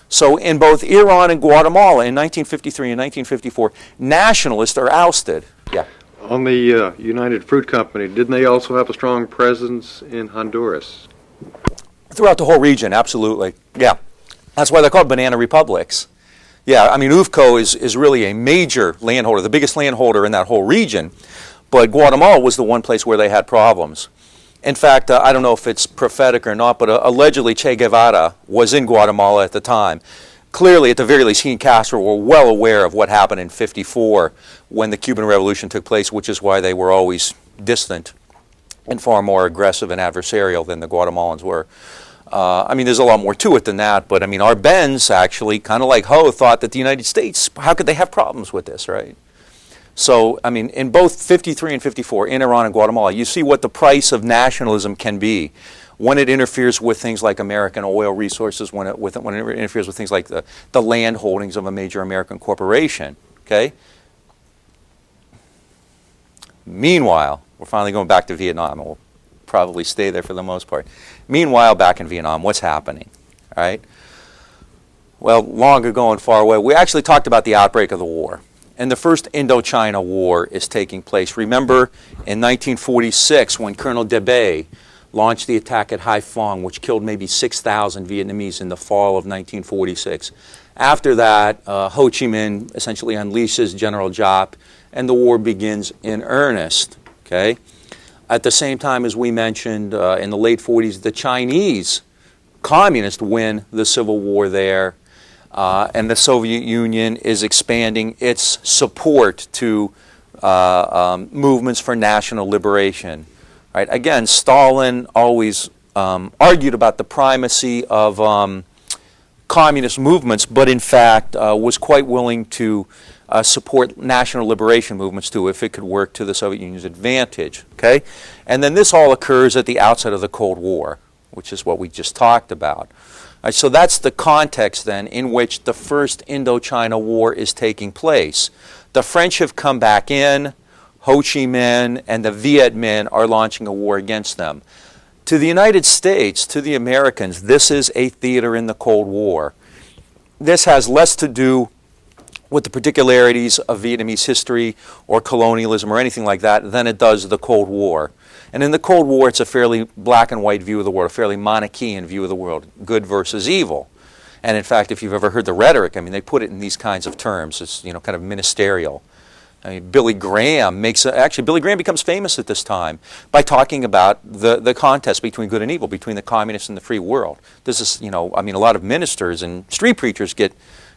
So in both Iran and Guatemala in 1953 and 1954, nationalists are ousted. Yeah. On the United Fruit Company, didn't they also have a strong presence in Honduras? Throughout the whole region, absolutely. Yeah. That's why they're called banana republics. Yeah, I mean, UFCO is really a major landholder, the biggest landholder in that whole region, but Guatemala was the one place where they had problems. In fact, I don't know if it's prophetic or not, but allegedly Che Guevara was in Guatemala at the time. Clearly, at the very least, he and Castro were well aware of what happened in '54 when the Cuban Revolution took place, which is why they were always distant and far more aggressive and adversarial than the Guatemalans were. I mean, there's a lot more to it than that, but I mean, Arbenz actually, kind of like Ho, thought that the United States, how could they have problems with this, right? So, I mean, in both '53 and '54, in Iran and Guatemala, you see what the price of nationalism can be when it interferes with things like American oil resources, when it interferes with things like the land holdings of a major American corporation, okay? Meanwhile, we're finally going back to Vietnam, and we'll probably stay there for the most part. Meanwhile, back in Vietnam, what's happening, all right? Well, long ago and far away, we actually talked about the outbreak of the war. And the first Indochina War is taking place. Remember in 1946 when Colonel Debay launched the attack at Haiphong, which killed maybe 6,000 Vietnamese in the fall of 1946. After that, Ho Chi Minh essentially unleashes General Giap, and the war begins in earnest. Okay? At the same time, as we mentioned, in the late 40s, the Chinese communists win the civil war there. And the Soviet Union is expanding its support to movements for national liberation. Right? Again, Stalin always argued about the primacy of communist movements, but in fact was quite willing to support national liberation movements too if it could work to the Soviet Union's advantage. Okay? And then this all occurs at the outset of the Cold War, which is what we just talked about. All right, so that's the context then in which the first Indochina War is taking place. The French have come back in, Ho Chi Minh and the Viet Minh are launching a war against them. To the United States, to the Americans, this is a theater in the Cold War. This has less to do with the particularities of Vietnamese history or colonialism or anything like that than it does the Cold War. And in the Cold War, it's a fairly black and white view of the world, a fairly Manichaean view of the world, good versus evil. And in fact, if you've ever heard the rhetoric, I mean, they put it in these kinds of terms. It's, you know, kind of ministerial. I mean, Billy Graham becomes famous at this time by talking about the contest between good and evil, between the communists and the free world. This is, you know, I mean, a lot of ministers and street preachers get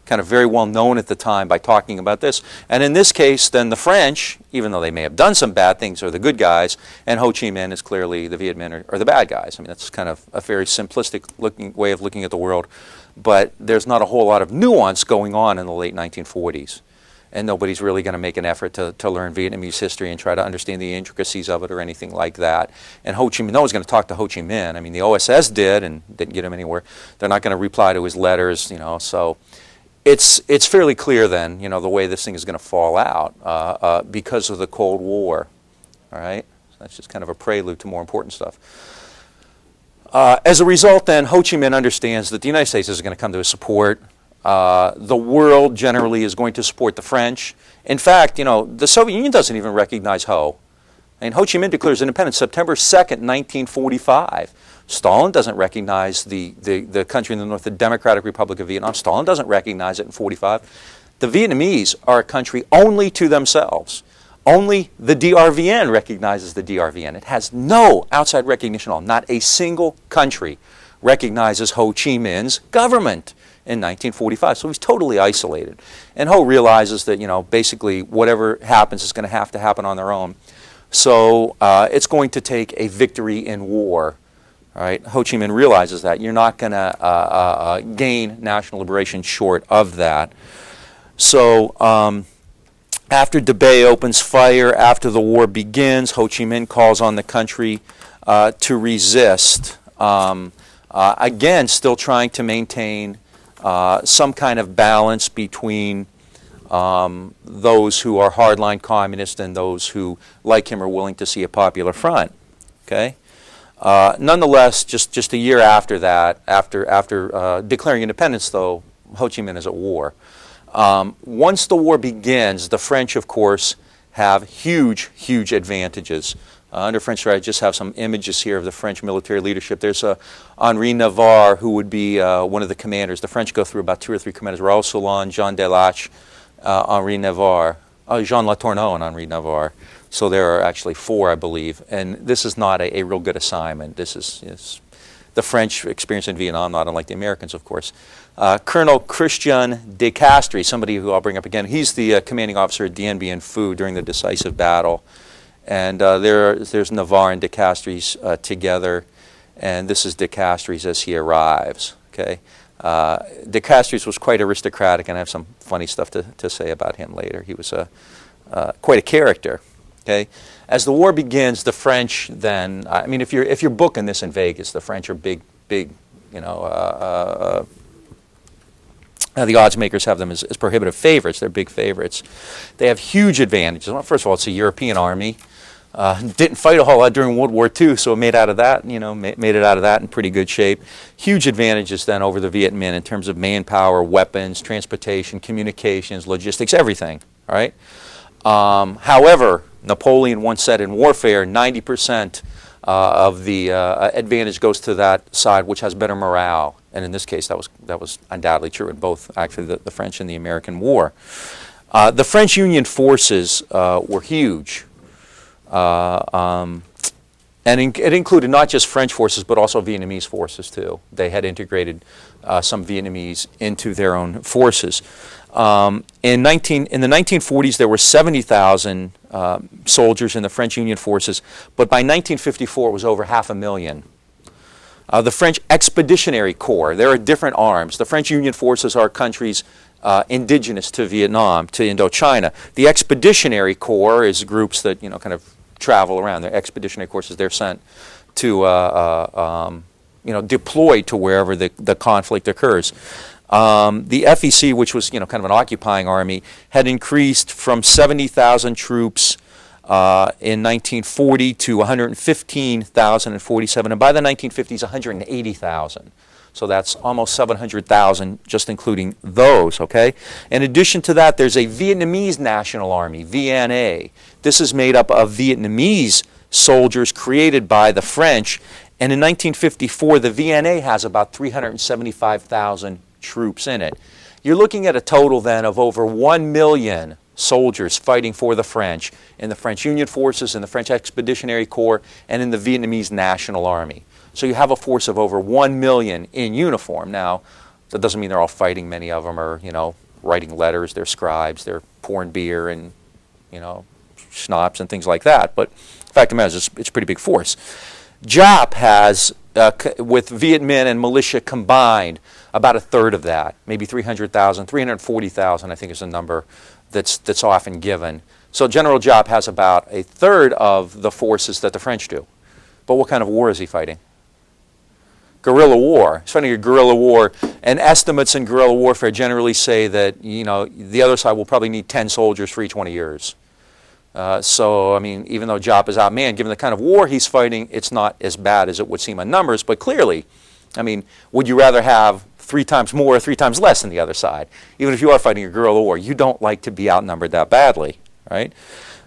kind of very well known at the time by talking about this. And in this case, then the French, even though they may have done some bad things, are the good guys, and Ho Chi Minh is clearly the Viet Minh are the bad guys. I mean, that's kind of a very simplistic way of looking at the world, but there's not a whole lot of nuance going on in the late 1940s. And nobody's really going to make an effort to learn Vietnamese history and try to understand the intricacies of it or anything like that. And Ho Chi Minh, no one's going to talk to Ho Chi Minh. I mean, the OSS did and didn't get him anywhere. They're not going to reply to his letters, you know, so it's fairly clear then, you know, the way this thing is going to fall out because of the Cold War. All right? So that's just kind of a prelude to more important stuff. As a result, then, Ho Chi Minh understands that the United States is going to come to his support. The world generally is going to support the French. In fact, you know, the Soviet Union doesn't even recognize Ho. I mean, Ho Chi Minh declares independence September 2nd, 1945. Stalin doesn't recognize the country in the north, the Democratic Republic of Vietnam. Stalin doesn't recognize it in 45. The Vietnamese are a country only to themselves. Only the DRVN recognizes the DRVN. It has no outside recognition at all. Not a single country recognizes Ho Chi Minh's government in 1945. So he's totally isolated. And Ho realizes that, you know, basically whatever happens is going to happen on their own. So it's going to take a victory in war. All right? Ho Chi Minh realizes that. You're not going to gain national liberation short of that. So after Debay opens fire, after the war begins, Ho Chi Minh calls on the country to resist. Again, still trying to maintain some kind of balance between those who are hardline communists and those who, like him, are willing to see a popular front. Okay. Nonetheless, just a year after that, after declaring independence, though, Ho Chi Minh is at war. Once the war begins, the French, of course, have huge advantages. Under French strategy, I just have some images here of the French military leadership. There's Henri Navarre, who would be one of the commanders. The French go through about 2 or 3 commanders: Raoul Solon, Jean Delache, Henri Navarre, Jean Latourneau, and Henri Navarre. So there are actually 4, I believe. And this is not a real good assignment. This is the French experience in Vietnam, not unlike the Americans, of course. Colonel Christian de Castries, somebody who I'll bring up again, he's the commanding officer at Dien Bien Phu during the decisive battle. And there's Navarre and de Castries together, and this is de Castries as he arrives. Okay, de Castries was quite aristocratic, and I have some funny stuff to say about him later. He was quite a character. Okay, as the war begins, the French then, I mean, if you're booking this in Vegas, the French are big, you know. The odds makers have them as prohibitive favorites. They're big favorites. They have huge advantages. Well, first of all, it's a European army. Didn't fight a whole lot during World War II, so it made out of that, you know, made it out of that in pretty good shape. Huge advantages then over the Viet Minh in terms of manpower, weapons, transportation, communications, logistics, everything. All right. However, Napoleon once said in warfare, 90% of the advantage goes to that side which has better morale. And in this case, that was undoubtedly true in both, actually, the French and the American War. The French Union forces were huge. And it included not just French forces, but also Vietnamese forces, too. They had integrated some Vietnamese into their own forces. In the 1940s, there were 70,000 soldiers in the French Union forces, but by 1954, it was over 500,000. The French Expeditionary Corps, there are different arms. The French Union forces are countries indigenous to Vietnam, to Indochina. The Expeditionary Corps is groups that, you know, kind of travel around. They're expeditionary courses. They're sent to deployed to wherever the conflict occurs. The FEC, which was kind of an occupying army, had increased from 70,000 troops in 1940 to 115,000 in 47, and by the 1950s, 180,000. So that's almost 700,000, just including those, okay? In addition to that, there's a Vietnamese National Army, VNA. This is made up of Vietnamese soldiers created by the French, and in 1954, the VNA has about 375,000 troops in it. You're looking at a total then of over 1 million soldiers fighting for the French in the French Union Forces, in the French Expeditionary Corps, and in the Vietnamese National Army. So you have a force of over 1 million in uniform. Now, that doesn't mean they're all fighting. Many of them are, writing letters, they're scribes, they're pouring beer and, schnapps and things like that. But the fact of the matter is, it's a pretty big force. Jap has, with Viet Minh and militia combined, about a third of that, maybe 300,000, 340,000, I think is a number that's often given. So General Jap has about a third of the forces that the French do. But what kind of war is he fighting? Guerrilla war. He's fighting a guerrilla war, and estimates in guerrilla warfare generally say that the other side will probably need 10 soldiers for each 20 years. So, I mean, even though Jap is outmanned, given the kind of war he's fighting, it's not as bad as it would seem on numbers. But clearly, I mean, would you rather have 3 times more or 3 times less than the other side? Even if you are fighting a guerrilla war, you don't like to be outnumbered that badly, right?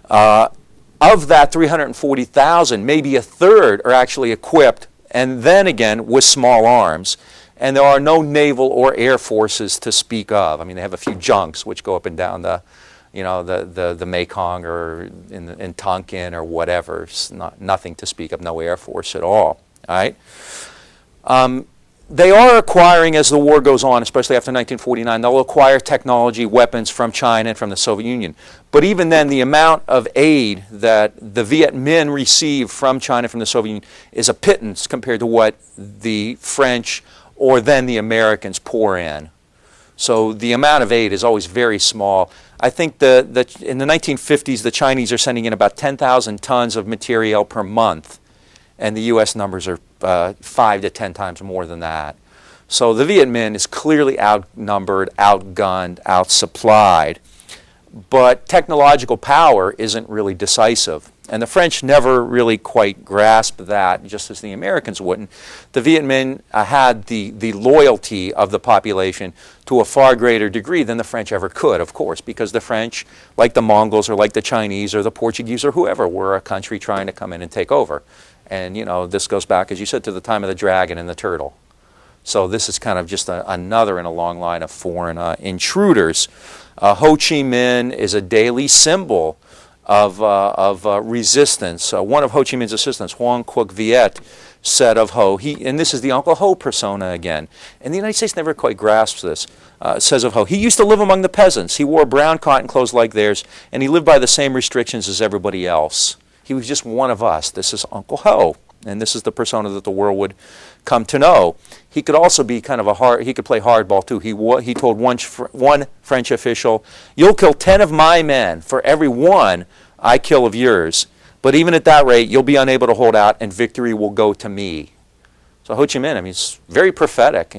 Of that 340,000, maybe a third are actually equipped, and then again with small arms. And there are no naval or air forces to speak of. I mean, they have a few junks which go up and down the Mekong or in Tonkin or whatever. It's nothing to speak of, no air force at all. All right. They are acquiring, as the war goes on, especially after 1949, they'll acquire technology, weapons from China and from the Soviet Union. But even then, the amount of aid that the Viet Minh receive from China, from the Soviet Union, is a pittance compared to what the French or then the Americans pour in. So the amount of aid is always very small. I think in the 1950s, the Chinese are sending in about 10,000 tons of materiel per month, and the U.S. numbers are 5 to 10 times more than that. So the Viet Minh is clearly outnumbered, outgunned, outsupplied. But technological power isn't really decisive. And the French never really quite grasped that, just as the Americans wouldn't. The Viet Minh had the loyalty of the population to a far greater degree than the French ever could, of course, because the French, like the Mongols or like the Chinese or the Portuguese or whoever, were a country trying to come in and take over. And, this goes back, as you said, to the time of the dragon and the turtle. So this is kind of just another in a long line of foreign intruders. Ho Chi Minh is a daily symbol of resistance. One of Ho Chi Minh's assistants, Hoang Quoc Viet, said of Ho, and this is the Uncle Ho persona again, and the United States never quite grasps this, says of Ho, he used to live among the peasants. He wore brown cotton clothes like theirs, and he lived by the same restrictions as everybody else. He was just one of us. This is Uncle Ho, and this is the persona that the world would come to know. He could also be kind of he could play hardball too. He told one French official, "You'll kill 10 of my men for every one I kill of yours. But even at that rate, you'll be unable to hold out, and victory will go to me." So Ho Chi Minh, I mean, it's very prophetic.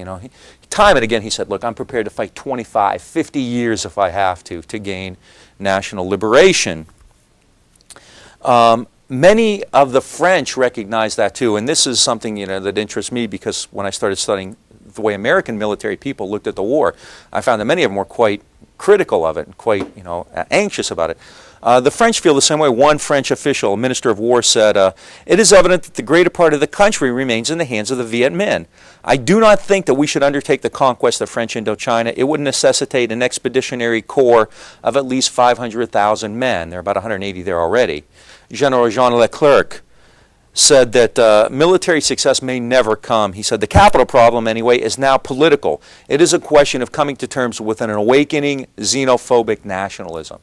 Time and again he said, "Look, I'm prepared to fight 25, 50 years if I have to gain national liberation." Many of the French recognize that too, and this is something that interests me, because when I started studying the way American military people looked at the war, I found that many of them were quite critical of it and quite anxious about it. The French feel the same way. One French official, a minister of war, said, "It is evident that the greater part of the country remains in the hands of the Viet Minh. I do not think that we should undertake the conquest of French Indochina. It would necessitate an expeditionary corps of at least 500,000 men." There are about 180 there already. General Jean Leclerc said that military success may never come. He said the capital problem, anyway, is now political. It is a question of coming to terms with an awakening xenophobic nationalism.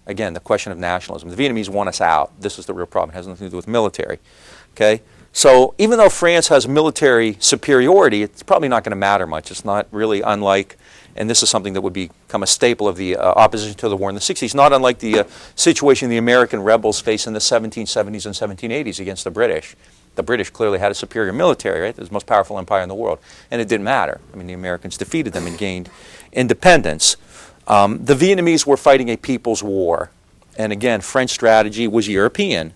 Again, the question of nationalism. The Vietnamese want us out. This is the real problem. It has nothing to do with military. Okay? So even though France has military superiority, it's probably not going to matter much. It's not really unlike, and this is something that would become a staple of the opposition to the war in the 60s, not unlike the situation the American rebels faced in the 1770s and 1780s against the British. the British clearly had a superior military, right? It was the most powerful empire in the world. And it didn't matter. I mean, the Americans defeated them and gained independence. The Vietnamese were fighting a people's war. And again, French strategy was European.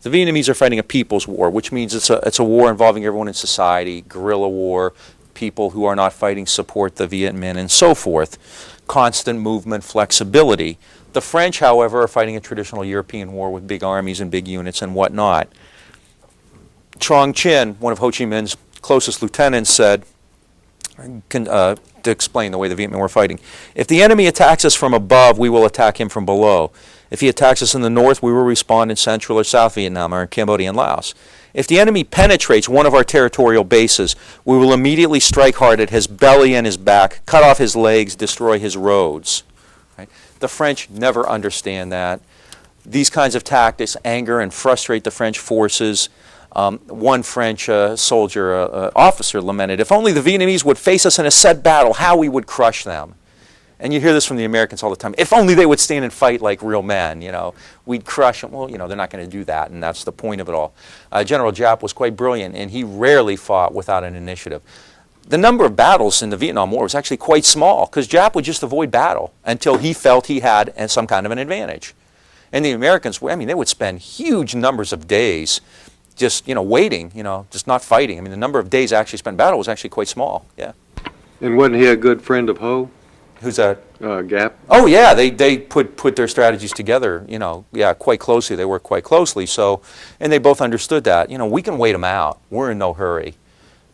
The Vietnamese are fighting a people's war, which means it's a war involving everyone in society, guerrilla war, people who are not fighting support the Viet Minh, and so forth. Constant movement, flexibility. The French, however, are fighting a traditional European war with big armies and big units and whatnot. Trong Chinh, one of Ho Chi Minh's closest lieutenants, said, to explain the way the Viet Minh were fighting, if the enemy attacks us from above, we will attack him from below. If he attacks us in the north, we will respond in Central or South Vietnam or in Cambodia and Laos. If the enemy penetrates one of our territorial bases, we will immediately strike hard at his belly and his back, cut off his legs, destroy his roads. Right? The French never understand that. These kinds of tactics anger and frustrate the French forces. One French soldier, officer, lamented, if only the Vietnamese would face us in a set battle, how we would crush them. And you hear this from the Americans all the time. If only they would stand and fight like real men, we'd crush them. Well, they're not going to do that, and that's the point of it all. General Giap was quite brilliant, and he rarely fought without an initiative. The number of battles in the Vietnam War was actually quite small, because Giap would just avoid battle until he felt he had some kind of an advantage. And the Americans, they would spend huge numbers of days just, waiting, just not fighting. The number of days actually spent in battle was actually quite small, yeah. And wasn't he a good friend of Ho? Who's that? Giap. Oh yeah, they put their strategies together, quite closely. They worked quite closely. So, and they both understood that, we can wait them out. We're in no hurry,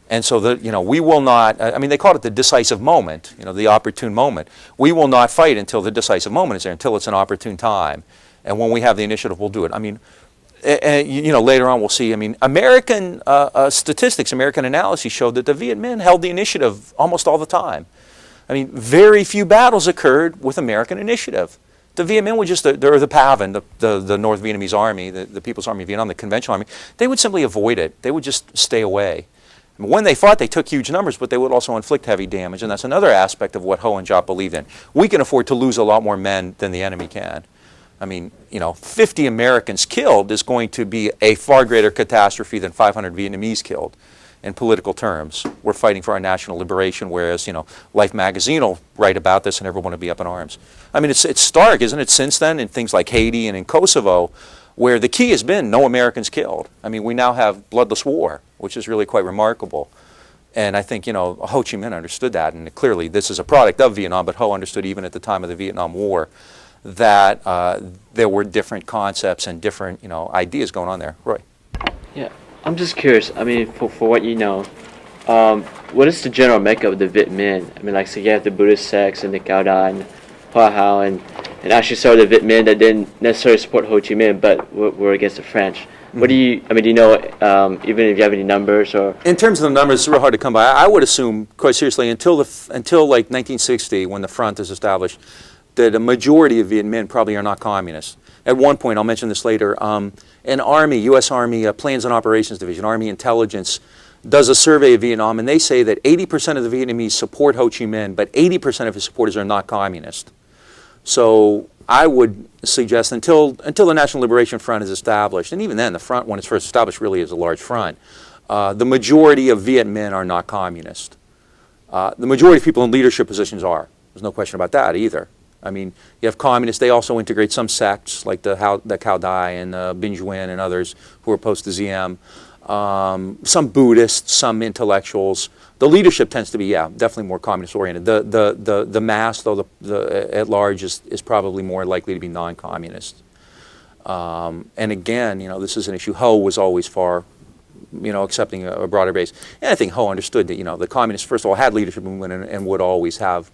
and so we will not. They called it the decisive moment, the opportune moment. We will not fight until the decisive moment is there, until it's an opportune time, and when we have the initiative, we'll do it. Later on we'll see. American statistics, American analysis showed that the Viet Minh held the initiative almost all the time. Very few battles occurred with American initiative. The Viet Minh would just, the PAVN, the North Vietnamese Army, the People's Army of Vietnam, the conventional army, they would simply avoid it. They would just stay away. When they fought, they took huge numbers, but they would also inflict heavy damage, and that's another aspect of what Ho and Giap believed in. We can afford to lose a lot more men than the enemy can. 50 Americans killed is going to be a far greater catastrophe than 500 Vietnamese killed. In political terms, we're fighting for our national liberation, whereas, Life magazine will write about this and everyone will be up in arms. It's stark, isn't it, since then, in things like Haiti and in Kosovo, where the key has been no Americans killed. We now have bloodless war, which is really quite remarkable. And I think, Ho Chi Minh understood that, and clearly this is a product of Vietnam, but Ho understood even at the time of the Vietnam War that there were different concepts and different, ideas going on there. Roy? Yeah. I'm just curious, for what you know, what is the general makeup of the Viet Minh? So you have the Buddhist sects and the Cao Dai and Hoa Hao and actually so the Viet Minh that didn't necessarily support Ho Chi Minh but were against the French. What do you, do you know, even if you have any numbers or? In terms of the numbers, it's real hard to come by. I would assume, quite seriously, until like 1960, when the front is established, that a majority of Viet Minh probably are not communists. At one point, I'll mention this later, an Army, U.S. Army Plans and Operations Division, Army Intelligence, does a survey of Vietnam, and they say that 80% of the Vietnamese support Ho Chi Minh, but 80% of his supporters are not communist. So I would suggest until the National Liberation Front is established, and even then, the front, when it's first established, really is a large front, the majority of Viet Minh are not communist. The majority of people in leadership positions are. There's no question about that either. You have communists. They also integrate some sects like the Cao Dai and Binh Duen and others who are opposed to Diem. Some Buddhists, some intellectuals. The leadership tends to be, definitely more communist oriented. The mass, though, at large is probably more likely to be non-communist. And again, this is an issue. Ho was always far, accepting a broader base. And I think Ho understood that, the communists, first of all, had leadership movement and would always have.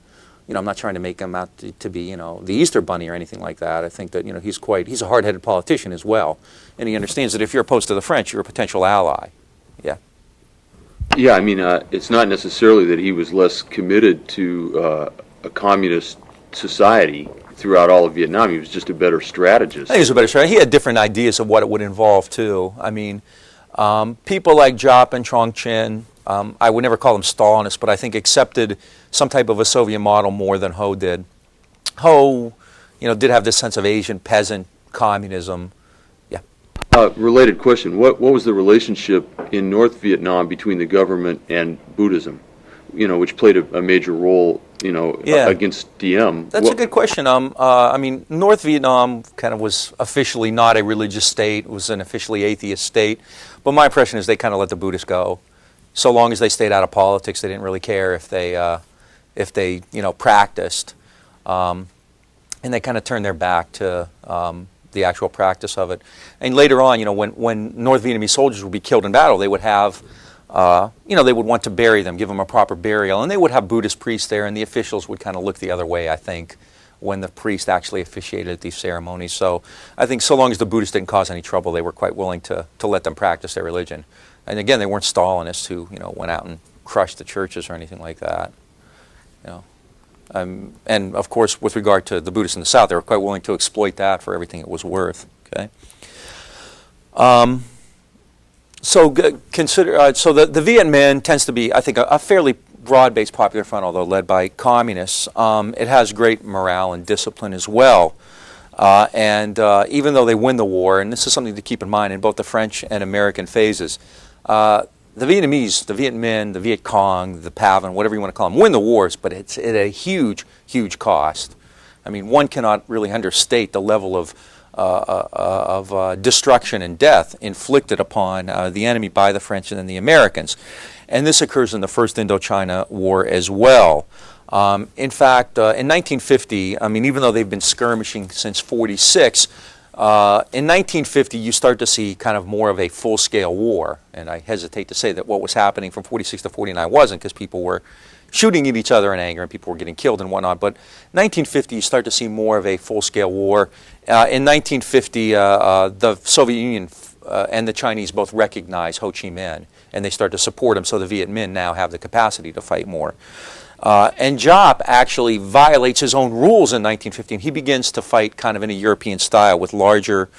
I'm not trying to make him out to be, the Easter Bunny or anything like that. I think that, he's a hard-headed politician as well. And he understands that if you're opposed to the French, you're a potential ally. Yeah. Yeah, it's not necessarily that he was less committed to a communist society throughout all of Vietnam. He was just a better strategist. I think he was a better strategist. He had different ideas of what it would involve, too. People like Giap and Trong Chinh, I would never call them Stalinists, but I think accepted some type of a Soviet model more than Ho did. Ho, did have this sense of Asian peasant communism. Yeah. Related question. What was the relationship in North Vietnam between the government and Buddhism, which played a major role, Yeah. against Diem? That's a good question. I mean, North Vietnam kind of was officially not a religious state. It was an officially atheist state. But my impression is they kind of let the Buddhists go. So long as they stayed out of politics, they didn't really care if they practiced. And they kind of turned their back to the actual practice of it. And later on, when North Vietnamese soldiers would be killed in battle, they would have, they would want to bury them, give them a proper burial, and they would have Buddhist priests there, and the officials would kind of look the other way, I think, when the priest actually officiated at these ceremonies. So I think so long as the Buddhists didn't cause any trouble, they were quite willing to let them practice their religion. And again, they weren't Stalinists who, went out and crushed the churches or anything like that. And of course, with regard to the Buddhists in the South, they were quite willing to exploit that for everything it was worth. Okay. So the Viet Minh tends to be, I think, a fairly broad-based popular front, although led by communists. It has great morale and discipline as well. And even though they win the war, and this is something to keep in mind in both the French and American phases, the Vietnamese, the Viet Minh, the Viet Cong, the PAVN, whatever you want to call them, win the wars, but it's at a huge, huge cost. I mean, one cannot really understate the level of destruction and death inflicted upon the enemy by the French and then the Americans. And this occurs in the First Indochina War as well. In fact, in 1950, I mean, even though they've been skirmishing since 46, in 1950, you start to see kind of more of a full-scale war, and I hesitate to say that what was happening from 46 to 49 wasn't, because people were shooting at each other in anger and people were getting killed and whatnot. But 1950, you start to see more of a full-scale war. In 1950, the Soviet Union and the Chinese both recognize Ho Chi Minh, and they start to support him, so the Viet Minh now have the capacity to fight more. And Giap actually violates his own rules in 1915. He begins to fight kind of in a European style with larger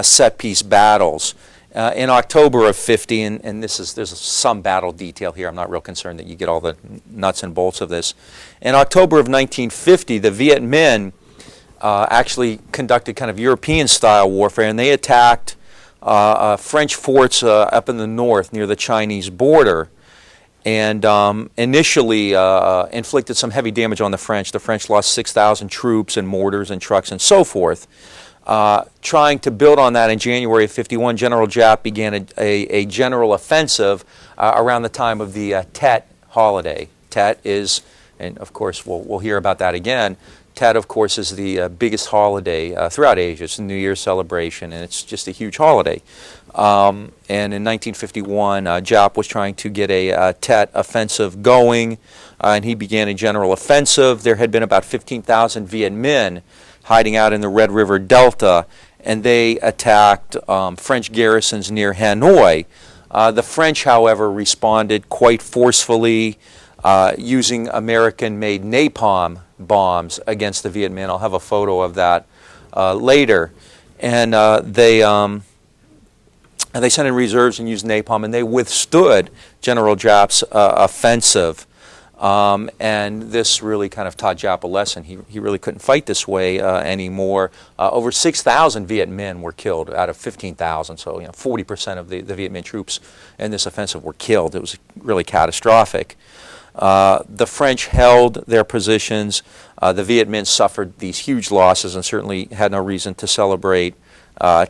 set-piece battles. In October of 50, and there's some battle detail here. I'm not real concerned that you get all the nuts and bolts of this. In October of 1950, the Viet Minh actually conducted kind of European-style warfare, and they attacked French forts up in the north near the Chinese border, and initially inflicted some heavy damage on the French. The French lost 6,000 troops and mortars and trucks and so forth. Trying to build on that in January of 51, General Giap began a general offensive around the time of the Tet holiday. Tet is, and of course we'll hear about that again, Tet, of course, is the biggest holiday throughout Asia. It's a New Year's celebration, and it's just a huge holiday. And in 1951, Giap was trying to get a Tet offensive going, and he began a general offensive. There had been about 15,000 Viet Minh hiding out in the Red River Delta, and they attacked French garrisons near Hanoi. The French, however, responded quite forcefully using American-made napalm bombs against the Viet Minh. I'll have a photo of that later. And they sent in reserves and used napalm, and they withstood General Giap's offensive. And this really kind of taught Giap a lesson. He really couldn't fight this way anymore. Over 6,000 Viet Minh were killed out of 15,000, so 40% of the Viet Minh troops in this offensive were killed. It was really catastrophic. The French held their positions. The Viet Minh suffered these huge losses and certainly had no reason to celebrate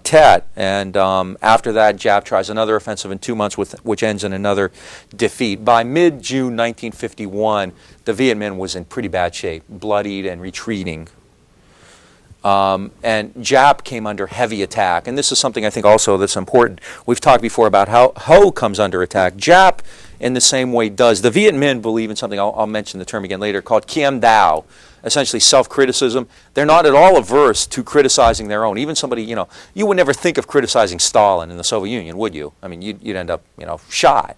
Tet. And after that, Giap tries another offensive in 2 months, which ends in another defeat. By mid-June 1951, the Viet Minh was in pretty bad shape, bloodied and retreating. And Giap came under heavy attack. And this is something I think also that's important. We've talked before about how Ho comes under attack. Giap, in the same way, does. The Viet Minh believe in something, I'll mention the term again later, called Kiam Dao, essentially self-criticism. They're not at all averse to criticizing their own. Even somebody, you would never think of criticizing Stalin in the Soviet Union, would you? I mean, you'd end up, shot.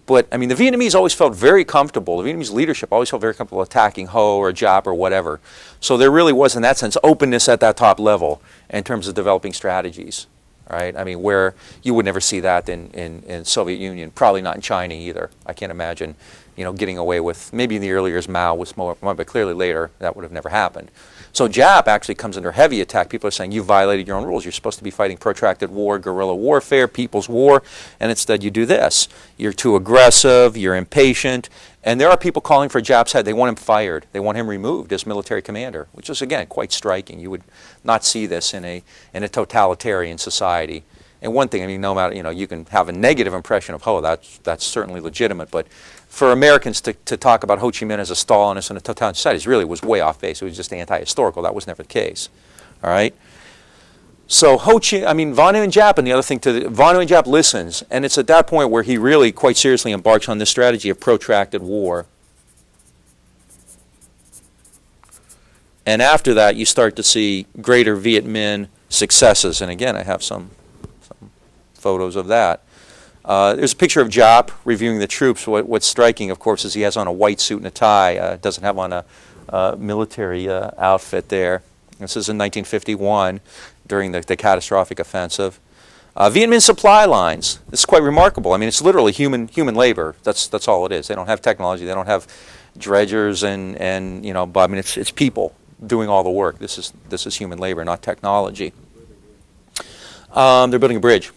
But, I mean, the Vietnamese always felt very comfortable. The Vietnamese leadership always felt very comfortable attacking Ho or Giap or whatever. So there really was, in that sense, openness at that top level in terms of developing strategies, right? I mean, where you would never see that in Soviet Union, probably not in China either. I can't imagine getting away with, maybe in the early years Mao was more, but clearly later that would have never happened. So Jap actually comes under heavy attack. People are saying, you violated your own rules. You're supposed to be fighting protracted war, guerrilla warfare, people's war, and instead you do this. You're too aggressive, you're impatient, and there are people calling for Jap's head. They want him fired. They want him removed as military commander, which is, again, quite striking. You would not see this in a totalitarian society. And one thing, I mean, no matter, you can have a negative impression of, oh, that's certainly legitimate, but for Americans to talk about Ho Chi Minh as a Stalinist and a totalitarian society really was way off base. It was just anti-historical. That was never the case. All right? So Vanu and Jap, and the other thing, Vanu and Jap listens, and it's at that point where he really quite seriously embarks on this strategy of protracted war. And after that, you start to see greater Viet Minh successes. And again, I have some photos of that. There's a picture of Jap reviewing the troops. What's striking, of course, is he has on a white suit and a tie. Doesn't have on a military outfit there. This is in 1951 during the catastrophic offensive. Viet Minh supply lines. This is quite remarkable. I mean, it's literally human labor. That's all it is. They don't have technology. They don't have dredgers and but I mean, it's people doing all the work. This is human labor, not technology. They're building a bridge.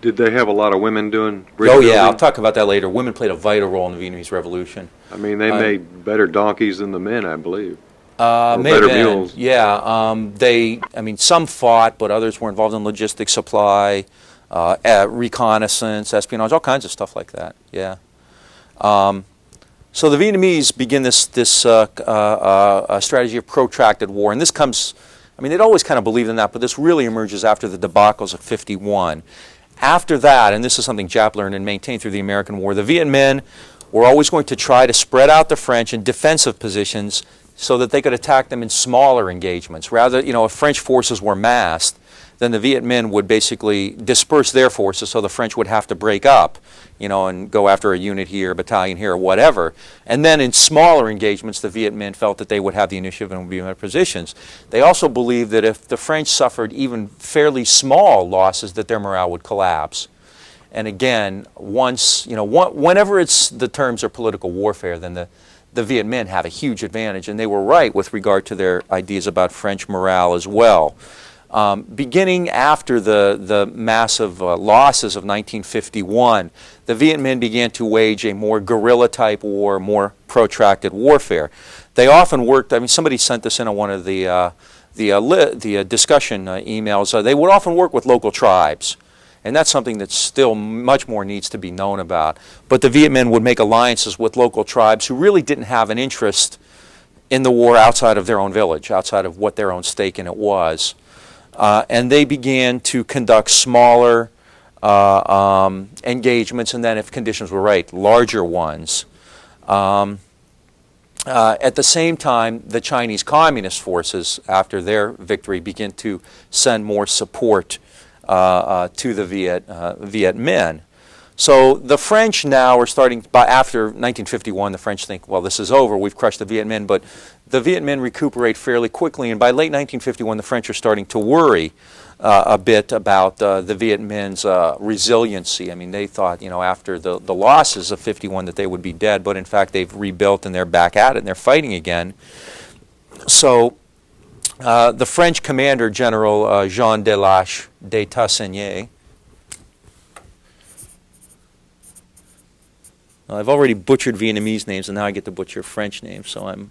Did they have a lot of women doing bridge Oh, building? yeah, I'll talk about that later. Women played a vital role in the Vietnamese Revolution. I mean, they made better donkeys than the men, I believe. Or better mules. Yeah, some fought, but others were involved in logistics, supply, reconnaissance, espionage, all kinds of stuff like that. Yeah. So the Vietnamese begin this strategy of protracted war, and this comes. I mean, they'd always kind of believed in that, but this really emerges after the debacles of '51. After that, and this is something Jap learned and maintained through the American War, the Viet Minh were always going to try to spread out the French in defensive positions so that they could attack them in smaller engagements. Rather, if French forces were massed, then the Viet Minh would basically disperse their forces so the French would have to break up, and go after a unit here, a battalion here, or whatever. And then in smaller engagements, the Viet Minh felt that they would have the initiative and would be in better positions. They also believed that if the French suffered even fairly small losses, that their morale would collapse. And again, whenever the terms are political warfare, then the Viet Minh have a huge advantage, and they were right with regard to their ideas about French morale as well. Beginning after the massive losses of 1951, the Viet Minh began to wage a more guerrilla-type war, more protracted warfare. They often worked. I mean, somebody sent this in on one of the discussion emails. They would often work with local tribes, and that's something that still much more needs to be known about. But the Viet Minh would make alliances with local tribes who really didn't have an interest in the war outside of their own village, outside of what their own stake in it was. And they began to conduct smaller engagements, and then if conditions were right, larger ones. At the same time, the Chinese Communist forces, after their victory, begin to send more support to the Viet Minh. So the French now are starting, after 1951, the French think, well, this is over, we've crushed the Viet Minh, but the Viet Minh recuperate fairly quickly, and by late 1951, the French are starting to worry a bit about the Viet Minh's resiliency. I mean, they thought, after the losses of '51 that they would be dead, but in fact they've rebuilt and they're back at it and they're fighting again. So the French commander, General Jean Delache de Tassigny, I've already butchered Vietnamese names, and now I get to butcher French names, so I'm,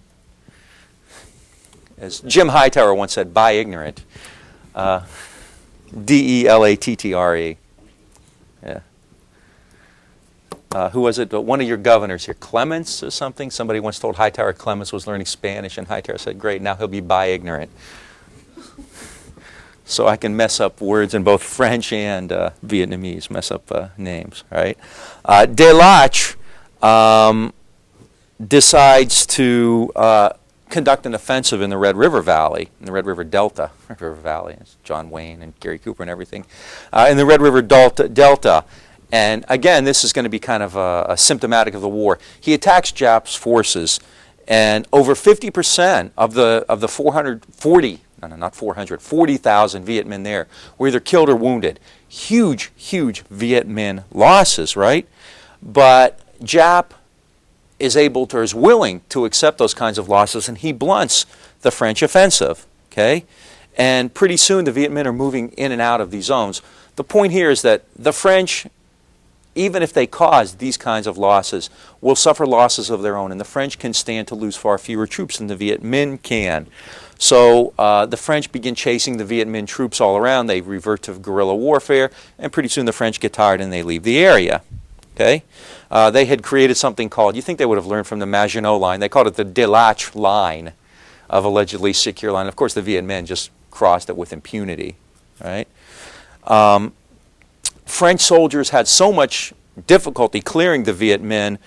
as Jim Hightower once said, bi ignorant. D-E-L-A-T-T-R-E. Yeah. Who was it? One of your governors here, Clements or something? Somebody once told Hightower Clements was learning Spanish, and Hightower said, great, now he'll be bi ignorant. So I can mess up words in both French and Vietnamese, mess up names, right? Delache decides to conduct an offensive in the Red River Valley, in the Red River Delta. Red River Valley, it's John Wayne and Gary Cooper and everything. In the Red River Delta. And again, this is going to be kind of a symptomatic of the war. He attacks Jap's forces, and over 50% of the 40,000 Viet Minh there were either killed or wounded. Huge, huge Viet Minh losses, right? But Giap is able to, or is willing to accept those kinds of losses, and he blunts the French offensive. Okay? And pretty soon the Viet Minh are moving in and out of these zones. The point here is that the French, even if they cause these kinds of losses, will suffer losses of their own, and the French can stand to lose far fewer troops than the Viet Minh can. So the French begin chasing the Viet Minh troops all around. They revert to guerrilla warfare, and pretty soon the French get tired and they leave the area. Okay? They had created something called, you think they would have learned from the Maginot Line, they called it the De Latre Line of allegedly secure line. Of course, the Viet Minh just crossed it with impunity. Right? French soldiers had so much difficulty clearing the Viet Minh,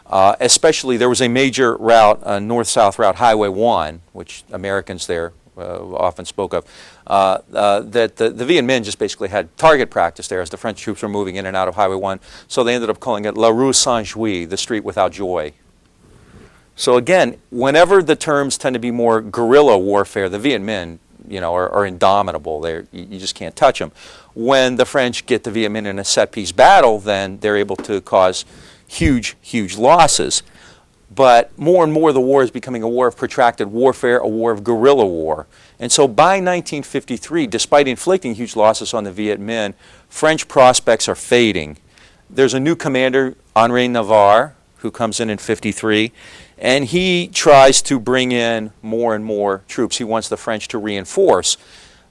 especially there was a major route, north-south route, Highway 1, which Americans there often spoke of, that the Viet Minh just basically had target practice there as the French troops were moving in and out of Highway 1. So they ended up calling it La Rue Sans Joie, the street without joy. So again, whenever the terms tend to be more guerrilla warfare, the Viet Minh, you know, are indomitable. You just can't touch them. When the French get the Viet Minh in a set-piece battle, then they're able to cause huge, huge losses. But more and more the war is becoming a war of protracted warfare, a war of guerrilla war. And so by 1953, despite inflicting huge losses on the Viet Minh, French prospects are fading. There's a new commander, Henri Navarre, who comes in 53, and he tries to bring in more and more troops. He wants the French to reinforce.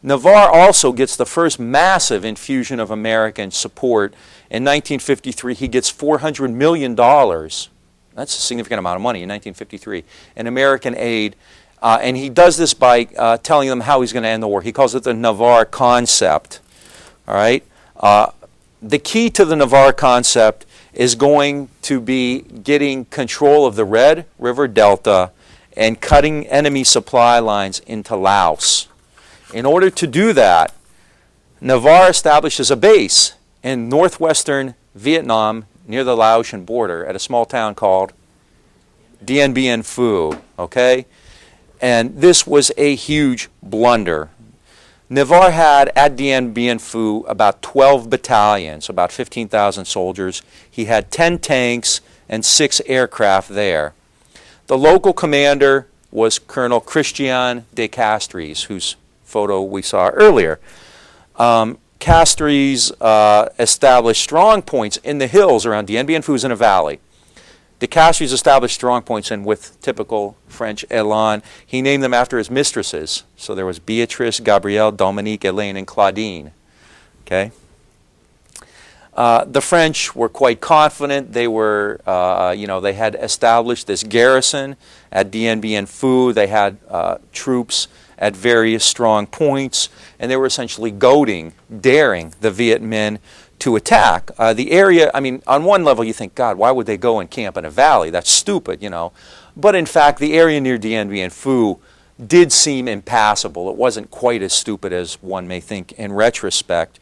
Navarre also gets the first massive infusion of American support. In 1953, he gets $400 million. That's a significant amount of money in 1953, in American aid. And he does this by telling them how he's going to end the war. He calls it the Navarre concept. All right? The key to the Navarre concept is going to be getting control of the Red River Delta and cutting enemy supply lines into Laos. In order to do that, Navarre establishes a base in northwestern Vietnam near the Laotian border at a small town called Dien Bien Phu. Okay? And this was a huge blunder. Navarre had at Dien Bien Phu about 12 battalions, about 15,000 soldiers. He had 10 tanks and 6 aircraft there. The local commander was Colonel Christian de Castries, whose photo we saw earlier. Castries established strong points in the hills around Dien Bien Phu, in a valley. De Castries established strong points, and with typical French élan, he named them after his mistresses. So there was Beatrice, Gabrielle, Dominique, Elaine, and Claudine. Okay. The French were quite confident. They were, they had established this garrison at Dien Bien Phu. They had troops at various strong points, and they were essentially daring the Viet Minh to attack. The area, I mean, on one level you think, God, why would they go and camp in a valley? That's stupid, you know. But in fact, the area near Dien Bien Phu did seem impassable. It wasn't quite as stupid as one may think in retrospect.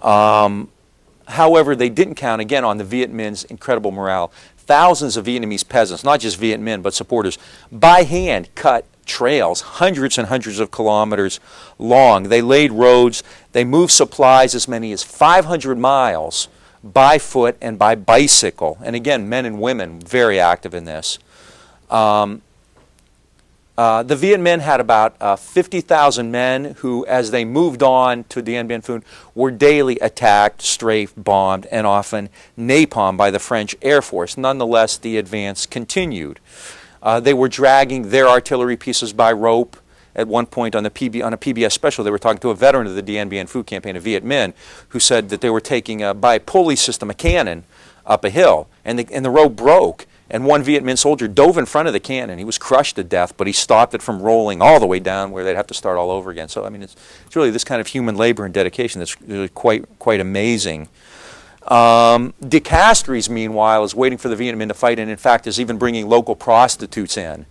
However, they didn't count, again, on the Viet Minh's incredible morale. Thousands of Vietnamese peasants, not just Viet Minh, but supporters, by hand cut trails, hundreds and hundreds of kilometers long. They laid roads. They moved supplies as many as 500 miles by foot and by bicycle. And again, men and women very active in this. The Viet Minh had about 50,000 men who, as they moved on to Dien Bien Phu, were daily attacked, strafed, bombed, and often napalmed by the French Air Force. Nonetheless, the advance continued. They were dragging their artillery pieces by rope. At one point on a PBS special, they were talking to a veteran of the Dien Bien Phu campaign, a Viet Minh, who said that they were taking, by pulley system, a cannon up a hill, and the rope broke, and one Viet Minh soldier dove in front of the cannon. He was crushed to death, but he stopped it from rolling all the way down where they'd have to start all over again. So, I mean, it's really this kind of human labor and dedication that's really quite amazing. De Castries, meanwhile, is waiting for the Viet Minh to fight, and in fact is even bringing local prostitutes in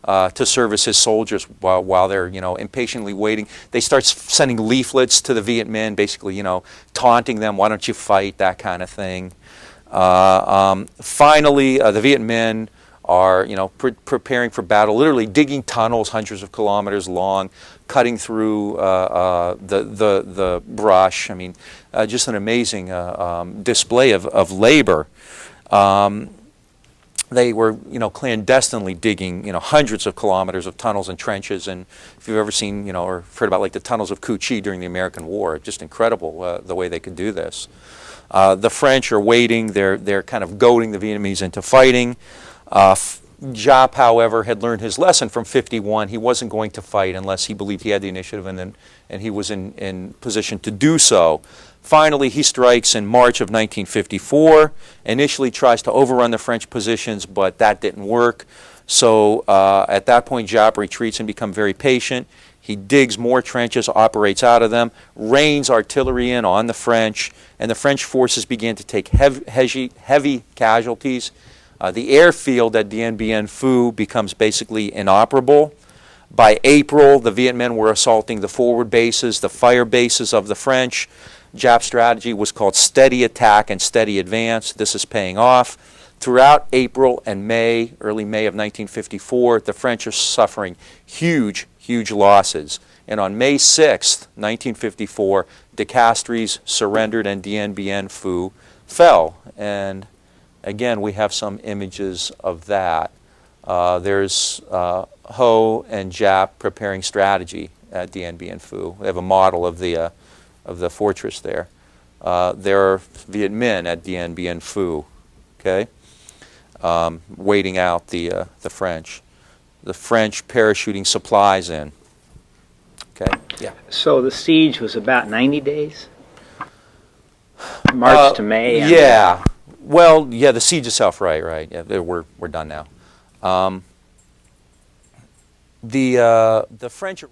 to service his soldiers while they're, impatiently waiting. They start sending leaflets to the Viet Minh, basically, taunting them, why don't you fight, that kind of thing. Finally, the Viet Minh are, preparing for battle, literally digging tunnels hundreds of kilometers long, cutting through the brush. I mean, just an amazing display of labor. They were, clandestinely digging, hundreds of kilometers of tunnels and trenches. And if you've ever seen, or heard about like the tunnels of Chi during the American War, just incredible the way they could do this. The French are waiting. They're kind of goading the Vietnamese into fighting. Giap, however, had learned his lesson from 51. He wasn't going to fight unless he believed he had the initiative and he was in position to do so. Finally, he strikes in March of 1954, initially tries to overrun the French positions, but that didn't work. So at that point, Giap retreats and becomes very patient. He digs more trenches, operates out of them, rains artillery in on the French, and the French forces began to take heavy casualties. The airfield at Dien Bien Phu becomes basically inoperable. By April, the Viet Minh were assaulting the forward bases, the fire bases of the French. Giap's strategy was called steady attack and steady advance. This is paying off. Throughout April and May, early May of 1954, the French are suffering huge losses. And on May 6th, 1954, De Castries surrendered and Dien Bien Phu fell. And again, we have some images of that. There's Ho and Giap preparing strategy at Dien Bien Phu. They have a model of the fortress there. There are Viet Minh at Dien Bien Phu, okay, waiting out the French. The French parachuting supplies in. Okay, yeah. So the siege was about 90 days? March to May? Yeah. Well, yeah, the siege itself, right. Yeah, we're done now. The French...